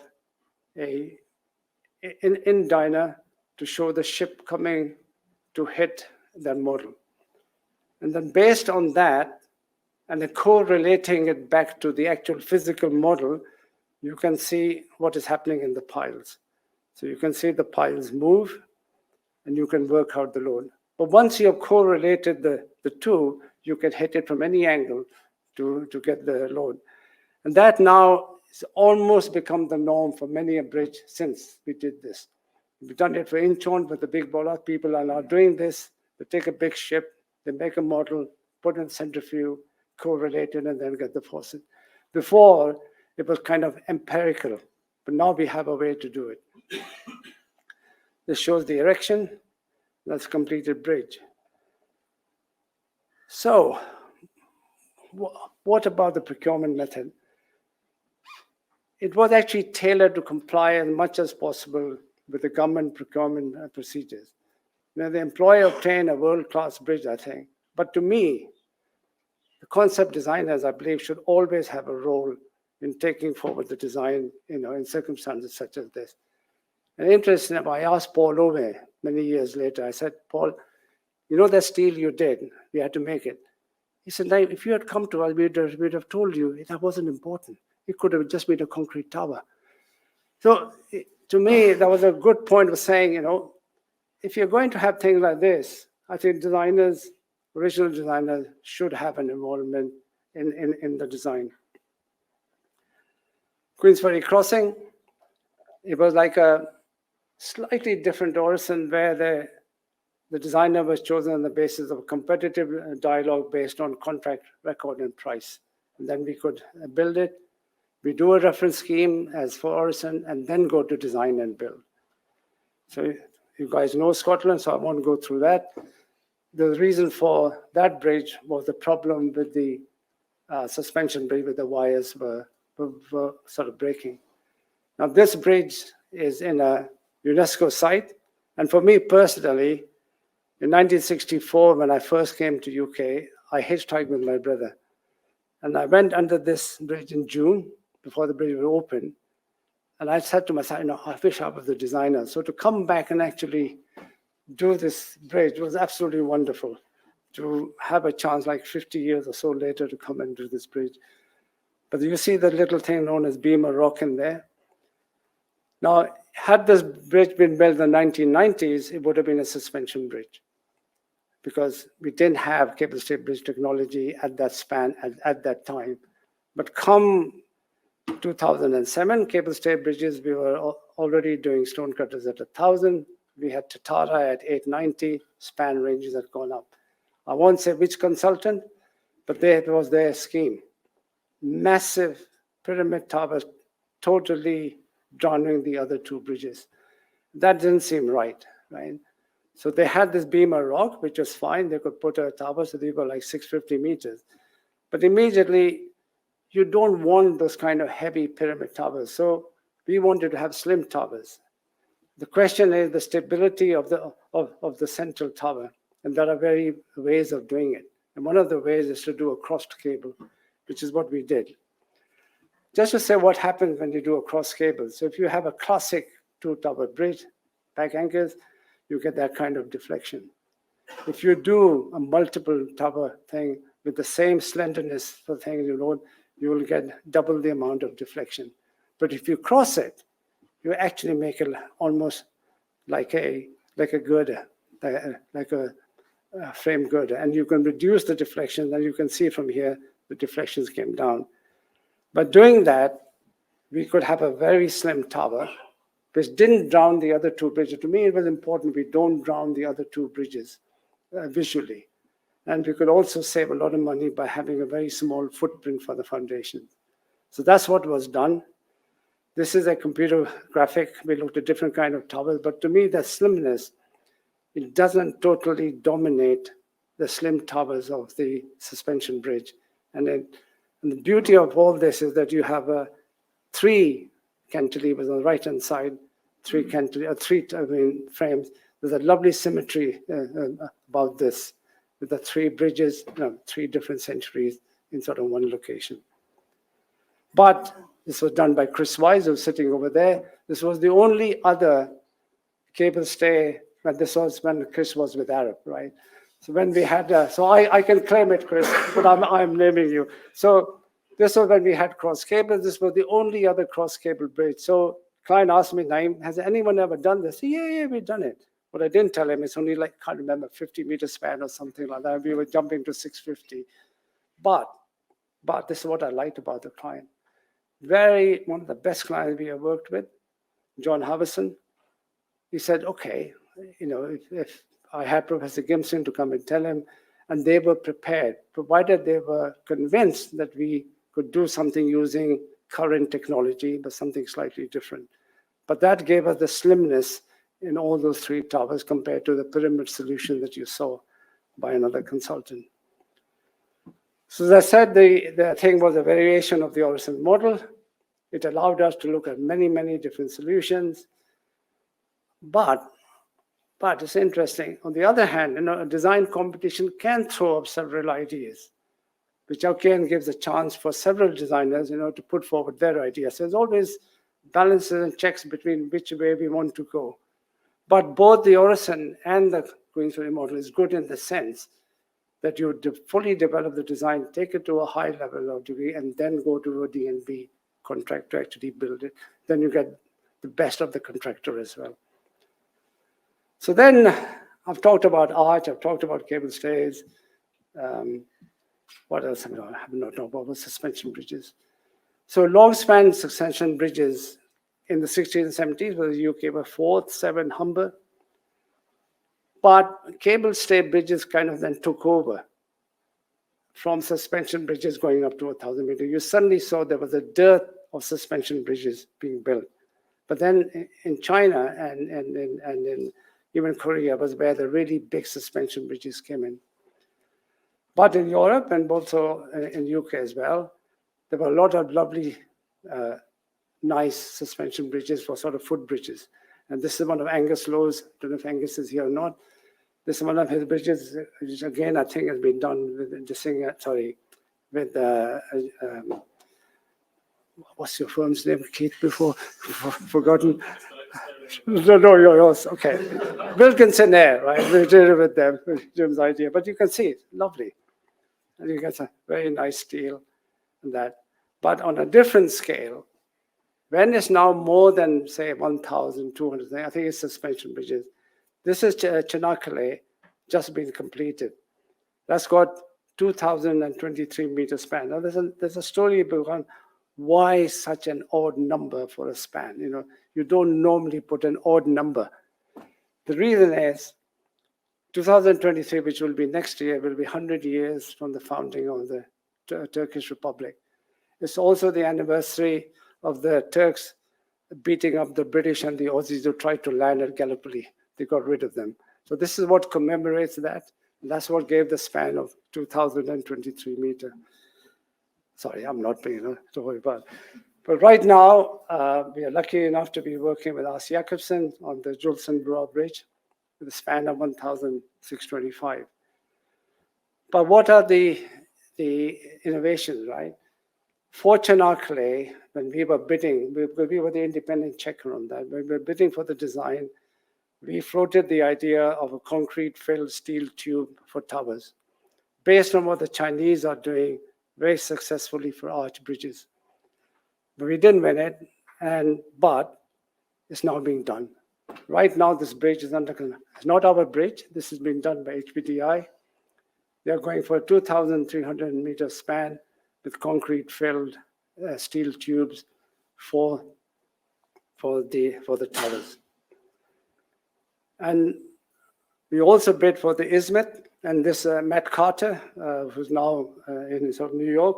in Dyna to show the ship coming to hit that model. And then based on that, and then correlating it back to the actual physical model, you can see what is happening in the piles. So you can see the piles move, and you can work out the load. But once you have correlated the two, you can hit it from any angle to get the load. And that now has almost become the norm for many a bridge since we did this. We've done it for Incheon, but the big bola people are now doing this. They take a big ship, they make a model, put in centrifuge, correlate it, and then get the forces. Before, it was kind of empirical, but now we have a way to do it. This shows the erection. That's completed bridge. So, what about the procurement method? It was actually tailored to comply as much as possible with the government procurement procedures. Now, the employer obtained a world-class bridge, I think. But to me, the concept designers, I believe, should always have a role in taking forward the design, in circumstances such as this. And interesting, I asked Paul Hulme many years later, I said, Paul, you know that steel you did, we had to make it. He said, if you had come to us, we'd have told you that wasn't important. It could have just been a concrete tower. So to me, that was a good point of saying, if you're going to have things like this, I think designers, original designers, should have an involvement in the design. Queensferry Crossing, it was like a slightly different horizon where the designer was chosen on the basis of a competitive dialogue based on contract record and price. And then we could build it. We do a reference scheme as for horizon and then go to design and build. So you guys know Scotland, so I won't go through that. The reason for that bridge was the problem with the suspension bridge, where the wires were sort of breaking. Now this bridge is in a UNESCO site, and for me personally, in 1964, when I first came to UK, I hitchhiked with my brother, and I went under this bridge in June before the bridge was open, and I said to myself, I wish I was the designer. So to come back and actually do this bridge was absolutely wonderful. To have a chance, like 50 years or so later, to come and do this bridge. But you see the little thing known as beam of rock in there. Now, had this bridge been built in the 1990s, it would have been a suspension bridge, because we didn't have cable stay bridge technology at that span at that time. But come 2007, cable stay bridges, we were already doing stone cutters at 1,000. We had Tatara at 890, span ranges had gone up. I won't say which consultant, but it was their scheme. Massive pyramid towers, totally drowning the other two bridges. That didn't seem right? So they had this beam of rock, which was fine. They could put a tower, so they were like 650 meters. But immediately, you don't want those kind of heavy pyramid towers. So we wanted to have slim towers. The question is the stability of the central tower, and there are various ways of doing it. And one of the ways is to do a crossed cable, which is what we did. Just to say what happens when you do a cross cable. So if you have a classic two-tower bridge, back anchors, you get that kind of deflection. If you do a multiple tower thing with the same slenderness for things you load, you will get double the amount of deflection. But if you cross it, you actually make it almost like a girder, like a frame girder, and you can reduce the deflection. And you can see from here the deflections came down. By doing that, we could have a very slim tower, which didn't drown the other two bridges. To me, it was important we don't drown the other two bridges visually. And we could also save a lot of money by having a very small footprint for the foundation. So that's what was done. This is a computer graphic. We looked at different kind of towers, but to me, that slimness, it doesn't totally dominate the slim towers of the suspension bridge. And And the beauty of all this is that you have three cantilevers on the right-hand side, three frames. There's a lovely symmetry about this, with the three bridges, three different centuries in sort of one location. But this was done by Chris Wise, who's sitting over there. This was the only other cable stay, but this was when Chris was with Arab, right? So when we had, so I can claim it, Chris, but I'm naming you. So this was when we had cross cables. This was the only other cross cable bridge. So client asked me, Naeem, has anyone ever done this? Yeah, we've done it. What I didn't tell him, it's only like, can't remember, 50-meter span or something like that. We were jumping to 650. But this is what I liked about the client. One of the best clients we have worked with, John Harrison. He said, okay, if I had Professor Gimson to come and tell him, and they were prepared, provided they were convinced that we could do something using current technology, but something slightly different. But that gave us the slimness in all those three towers compared to the pyramid solution that you saw by another consultant. So as I said, the thing was a variation of the Orison model. It allowed us to look at many, many different solutions. But it's interesting. On the other hand, a design competition can throw up several ideas, which again gives a chance for several designers, to put forward their ideas. So there's always balances and checks between which way we want to go. But both the Orison and the Queensferry model is good in the sense that you fully develop the design, take it to a high level of degree, and then go to a D&B contract to actually build it. Then you get the best of the contractor as well. So then I've talked about arch, I've talked about cable stays. What else have I not talked about? Suspension bridges. So long span suspension bridges in the 60s and 70s where the UK were fourth, seven, Humber. But cable stay bridges kind of then took over from suspension bridges going up to 1,000 meters. You suddenly saw there was a dearth of suspension bridges being built. But then in China and in even Korea was where the really big suspension bridges came in. But in Europe and also in UK as well, there were a lot of lovely, nice suspension bridges for sort of footbridges. And this is one of Angus Lowe's, I don't know if Angus is here or not. This is one of his bridges, which again, I think has been done with the singer, with what's your firm's name, Keith, before? Forgotten. No, yours, okay. Wilkinson Air, right? We did it with them, Jim's idea. But you can see it, lovely. And you get a very nice steel and that. But on a different scale, when it's now more than, say, 1,200, I think it's suspension bridges. This is Chinakale, just been completed. That's got 2,023 meter span. Now, there's a story behind why such an odd number for a span. You don't normally put an odd number. The reason is 2023, which will be next year, will be 100 years from the founding of the Turkish Republic. It's also the anniversary of the Turks beating up the British and the Aussies who tried to land at Gallipoli. They got rid of them. So this is what commemorates that. And that's what gave the span of 2,023 meters. Sorry, I'm not being sorry about it. But right now, we are lucky enough to be working with R.C. Jacobson on the Julesson Bridge with a span of 1,625. But what are the innovations, right? For Chinakale, when we were bidding, we were the independent checker on that. When we were bidding for the design, we floated the idea of a concrete-filled steel tube for towers, based on what the Chinese are doing very successfully for arch bridges. But we didn't win it, but it's now being done. Right now, this bridge is under construction. It's not our bridge. This is being done by HPDI. They are going for a 2,300 meter span with concrete-filled steel tubes for the towers. And we also bid for the Ismet, and this Matt Carter, who's now in sort of New York.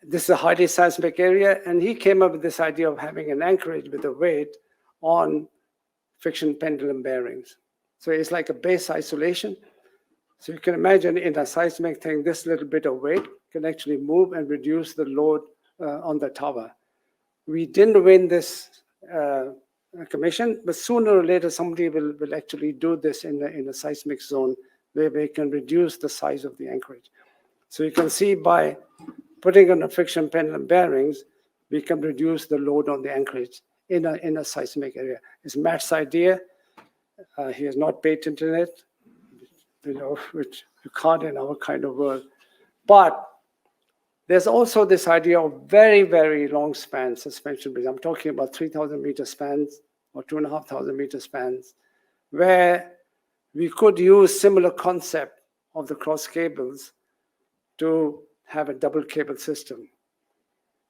This is a highly seismic area, and he came up with this idea of having an anchorage with a weight on friction pendulum bearings. So it's like a base isolation. So you can imagine in a seismic thing, this little bit of weight can actually move and reduce the load on the tower. We didn't win this commission, but sooner or later somebody will actually do this in a seismic zone where they can reduce the size of the anchorage. So you can see by putting on a friction pendulum bearings, we can reduce the load on the anchorage in a seismic area. It's Matt's idea. He has not patented it, which you can't in our kind of world. But there's also this idea of very, very long span suspension bridge. I'm talking about 3,000 meter spans or 2,500 meter spans, where we could use similar concept of the cross cables to have a double cable system.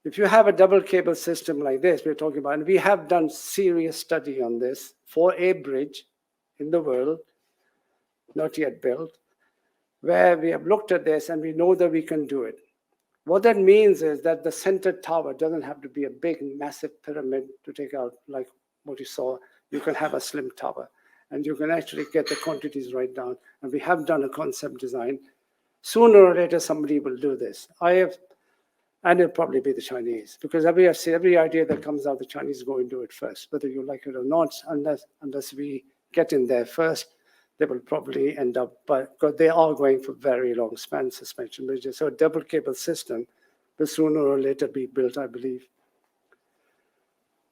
If you have a double cable system like this, we're talking about, and we have done serious study on this for a bridge in the world, not yet built, where we have looked at this and we know that we can do it. What that means is that the center tower doesn't have to be a big, massive pyramid to take out like what you saw. You can have a slim tower and you can actually get the quantities right down. And we have done a concept design. Sooner or later, somebody will do this. And it'll probably be the Chinese, because every idea that comes out, the Chinese go and do it first, whether you like it or not, unless we get in there first. They will probably end up, because they are going for very long span suspension bridges. So a double cable system will sooner or later be built, I believe.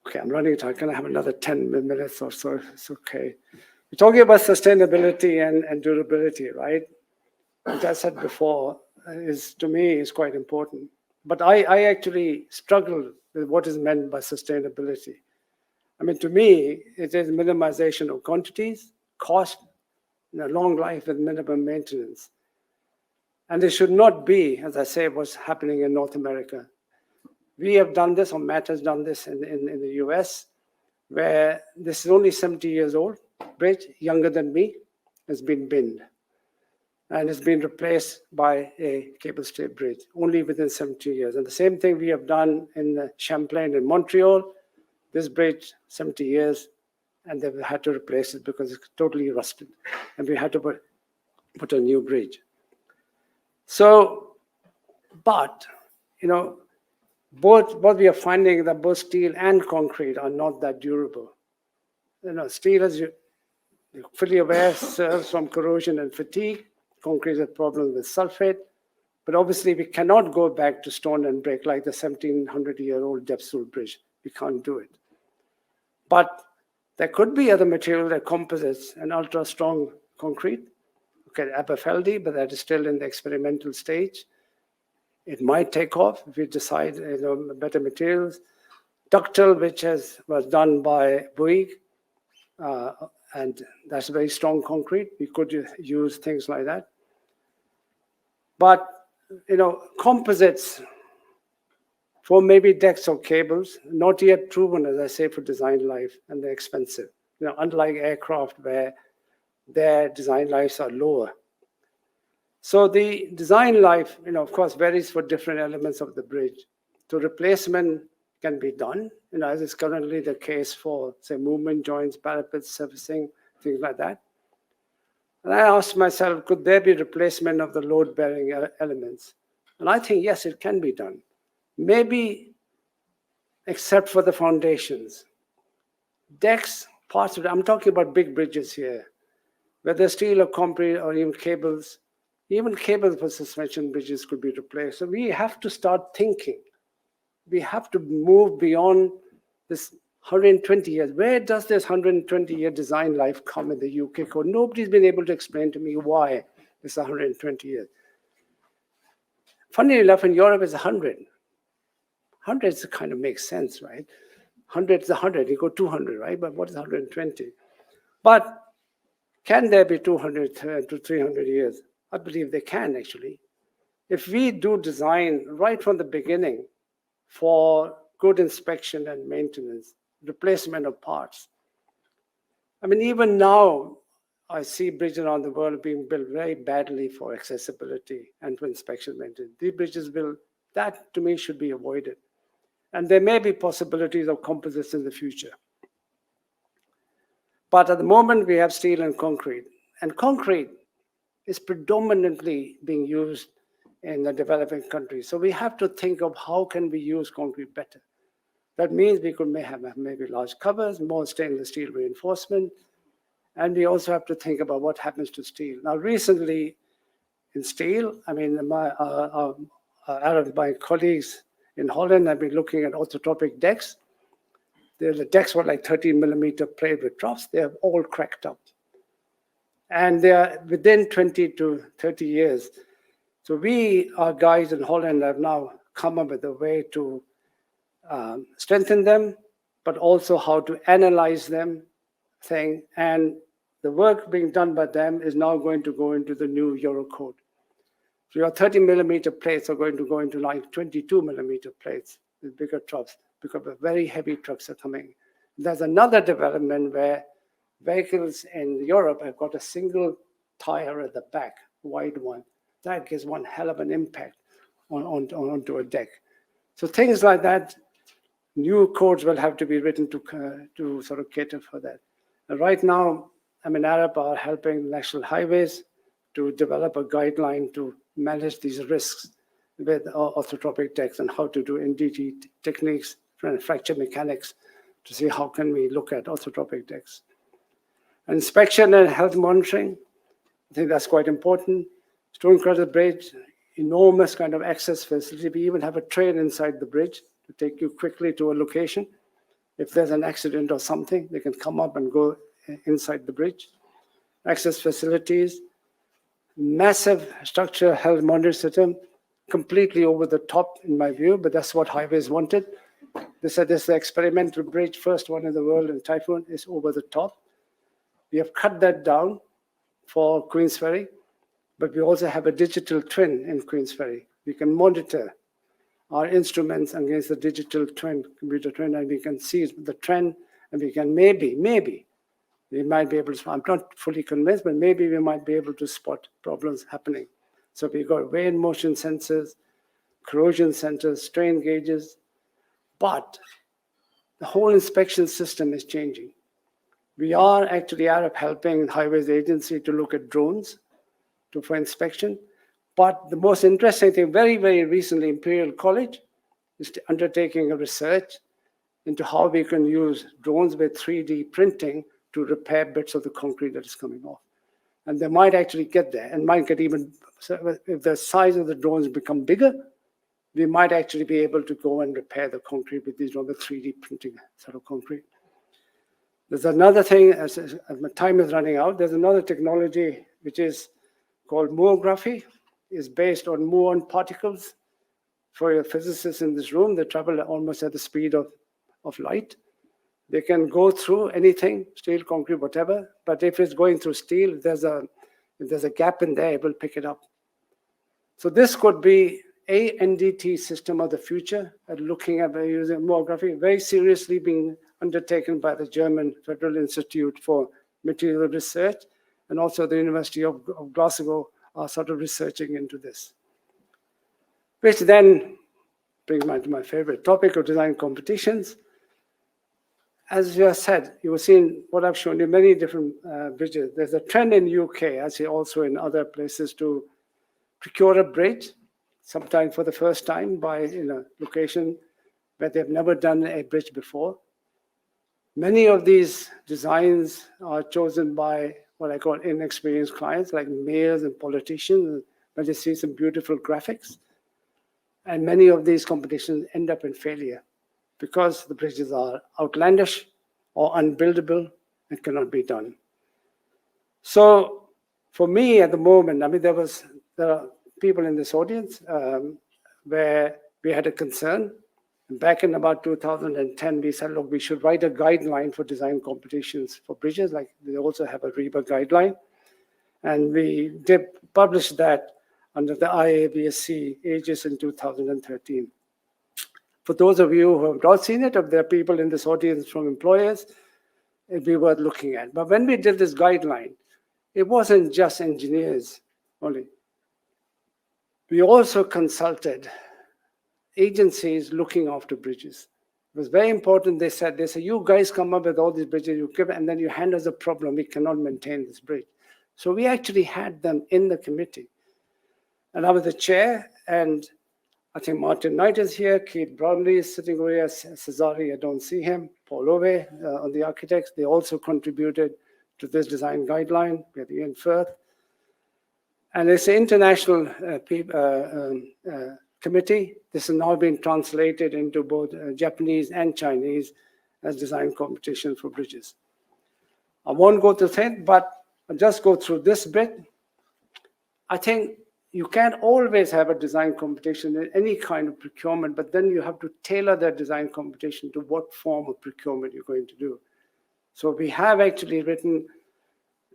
Okay, I'm running out. Can I have another 10 minutes or so? It's okay. We're talking about sustainability and durability, right? As I said before, to me is quite important. But I actually struggle with what is meant by sustainability. I mean, to me, it is minimization of quantities, cost, a long life with minimum maintenance. And it should not be, as I say, what's happening in North America. We have done this, or Matt has done this in the US, where this is only 70 years old, bridge, younger than me, has been binned. And it's been replaced by a cable stay bridge, only within 70 years. And the same thing we have done in Champlain in Montreal, this bridge, 70 years, and they've had to replace it because it's totally rusted. And we had to put a new bridge. So, but, what we are finding that both steel and concrete are not that durable. Steel, as you're fully aware, suffers from corrosion and fatigue. Concrete has a problem with sulfate. But obviously, we cannot go back to stone and brick like the 1,700-year-old Deptford Bridge. We can't do it. But there could be other materials like composites and ultra-strong concrete. Okay, FLD, but that is still in the experimental stage. It might take off if we decide better materials. Ductile, which was done by Bouygues, and that's very strong concrete. We could use things like that. But, composites for maybe decks or cables, not yet proven, as I say, for design life, and they're expensive. Unlike aircraft where their design lives are lower. So the design life, of course, varies for different elements of the bridge. So replacement can be done, as is currently the case for, say, movement joints, parapets, surfacing, things like that. And I asked myself, could there be replacement of the load-bearing elements? And I think, yes, it can be done. Maybe except for the foundations. Decks, parts of it, I'm talking about big bridges here, whether steel or concrete or even cables for suspension bridges could be replaced. So we have to start thinking. We have to move beyond this 120 years. Where does this 120-year design life come in the UK code? Nobody's been able to explain to me why it's 120 years. Funny enough, in Europe, it's 100. 100 kind of makes sense, right? 100 is 100, you go 200, right? But what is 120? But can there be 200 to 300 years? I believe they can, actually. If we do design right from the beginning for good inspection and maintenance, replacement of parts. I mean, even now, I see bridges around the world being built very badly for accessibility and for inspection maintenance. These bridges that to me should be avoided. And there may be possibilities of composites in the future. But at the moment, we have steel and concrete. And concrete is predominantly being used in the developing countries. So we have to think of how can we use concrete better. That means we could have maybe large covers, more stainless steel reinforcement, and we also have to think about what happens to steel. Now, recently in steel, I mean, my colleagues in Holland have been looking at orthotropic decks. The decks were like 13mm plate with troughs. They have all cracked up. And they are within 20 to 30 years. So our guys in Holland have now come up with a way to strengthen them, but also how to analyze them. And the work being done by them is now going to go into the new Eurocode. So your 30mm plates are going to go into like 22mm plates with bigger troughs because the very heavy trucks are coming. There's another development where vehicles in Europe have got a single tire at the back, wide one. That gives one hell of an impact onto a deck. So things like that, new codes will have to be written to sort of cater for that. And right now, Arab are helping National Highways to develop a guideline to manage these risks with orthotropic decks and how to do NDT techniques and fracture mechanics to see how can we look at orthotropic decks. Inspection and health monitoring, I think that's quite important. Stonecrusher Bridge, enormous kind of access facility. We even have a train inside the bridge to take you quickly to a location. If there's an accident or something, they can come up and go inside the bridge. Access facilities, massive structural health monitoring system, completely over the top in my view, but that's what highways wanted. They said this is the experimental bridge, first one in the world in Typhoon, is over the top. We have cut that down for Queensferry, but we also have a digital twin in Queensferry. We can monitor our instruments against the digital twin, computer twin, and we can see the trend, and we can maybe, we might be able to, I'm not fully convinced, but maybe we might be able to spot problems happening. So we've got weigh and motion sensors, corrosion sensors, strain gauges, but the whole inspection system is changing. We are actually Arab helping Highways Agency to look at drones for inspection. But the most interesting thing, very, very recently, Imperial College is undertaking a research into how we can use drones with 3D printing to repair bits of the concrete that is coming off. And they might actually get there and might get even, if the size of the drones become bigger, we might actually be able to go and repair the concrete with these drones, the 3D printing sort of concrete. There's another thing, as my time is running out, there's another technology which is called muography. It's based on muon particles. For your physicists in this room, they travel almost at the speed of light. They can go through anything, steel, concrete, whatever, but if it's going through steel, if there's a gap in there, it will pick it up. So this could be a NDT system of the future at looking at using muography, very seriously being undertaken by the German Federal Institute for Material Research, and also the University of Glasgow are sort of researching into this. Which then brings me to my favorite topic of design competitions. As you have said, you have seen what I've shown you, many different bridges. There's a trend in UK, I see also in other places, to procure a bridge, sometimes for the first time by a location where they've never done a bridge before. Many of these designs are chosen by what I call inexperienced clients, like mayors and politicians, but they see some beautiful graphics. And many of these competitions end up in failure because the bridges are outlandish or unbuildable and cannot be done. So for me at the moment, I mean, there are people in this audience where we had a concern. Back in about 2010, we said, look, we should write a guideline for design competitions for bridges, like they also have a RIBA guideline. And we did publish that under the IABSC Aegis in 2013. For those of you who have not seen it, if there are people in this audience from employers, it'd be worth looking at. But when we did this guideline, it wasn't just engineers only. We also consulted agencies looking after bridges. It was very important. They said, you guys come up with all these bridges, you give it, and then you hand us a problem. We cannot maintain this bridge. So we actually had them in the committee. And I was the chair, and I think Martin Knight is here, Keith Brownlee is sitting over here, Cesari, I don't see him, Paul Ove on the architects, they also contributed to this design guideline. We have Ian Firth. And it's an international committee. This has now been translated into both Japanese and Chinese as design competition for bridges. I won't go to that, but I'll just go through this bit. I think you can't always have a design competition in any kind of procurement, but then you have to tailor that design competition to what form of procurement you're going to do. So we have actually written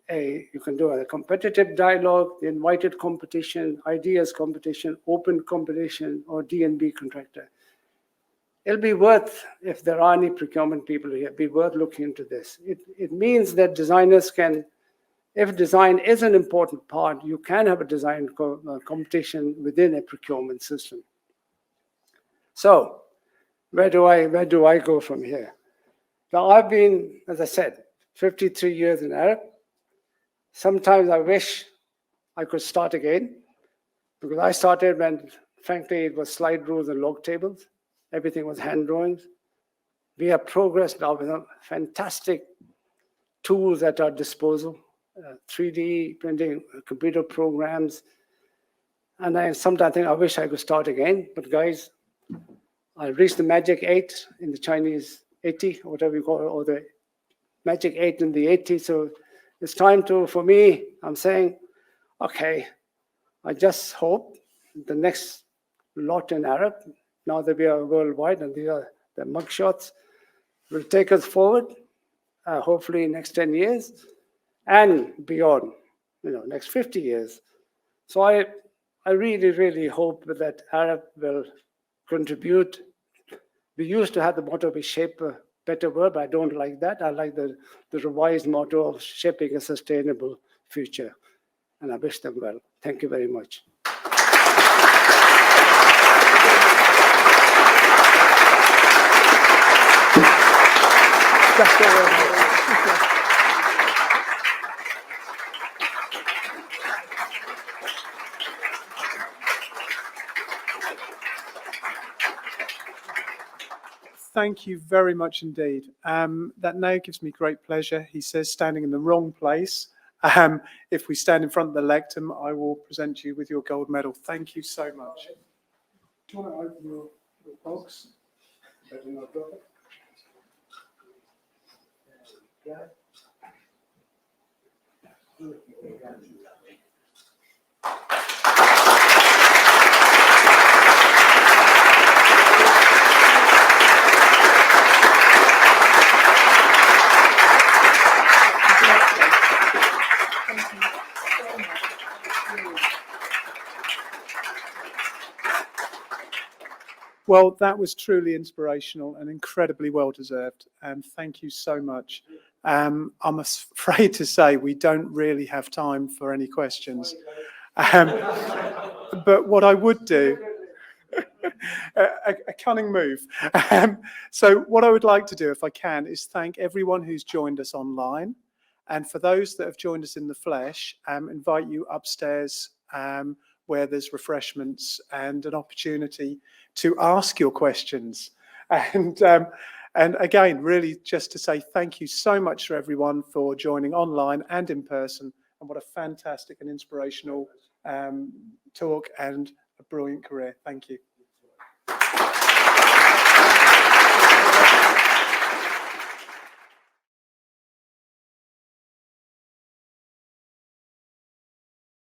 you can do a competitive dialogue, the invited competition, ideas competition, open competition, or D&B contractor. It'll be worth, if there are any procurement people here, be worth looking into this. It means that designers can, if design is an important part, you can have a design competition within a procurement system. So where do I go from here? Now I've been, as I said, 53 years in Arab. Sometimes I wish I could start again, because I started when, frankly, it was slide rules and log tables. Everything was hand drawings. We have progressed now with fantastic tools at our disposal, 3D printing, computer programs. And I sometimes think I wish I could start again. But guys, I reached the magic 8 in the Chinese 80, or whatever you call it, or the magic 8 in the 80. So it's time to, for me, I'm saying, okay, I just hope the next lot in Arab, now that we are worldwide and these are the mugshots, will take us forward, hopefully next 10 years and beyond, next 50 years. So I really, really hope that Arab will contribute. We used to have the motto, we shape a better world, but I don't like that. I like the revised motto of shaping a sustainable future. And I wish them well. Thank you very much. Thank you very much indeed. That now gives me great pleasure. He says standing in the wrong place. If we stand in front of the lectern, I will present you with your gold medal. Thank you so much. Do you want to open your box? Better not drop it. There we go. Well, that was truly inspirational and incredibly well-deserved, and thank you so much. I'm afraid to say we don't really have time for any questions. But what I would do, a cunning move. So what I would like to do, if I can, is thank everyone who's joined us online. And for those that have joined us in the flesh, invite you upstairs where there's refreshments and an opportunity to ask your questions. And again, really just to say thank you so much to everyone for joining online and in person. And what a fantastic and inspirational talk and a brilliant career. Thank you.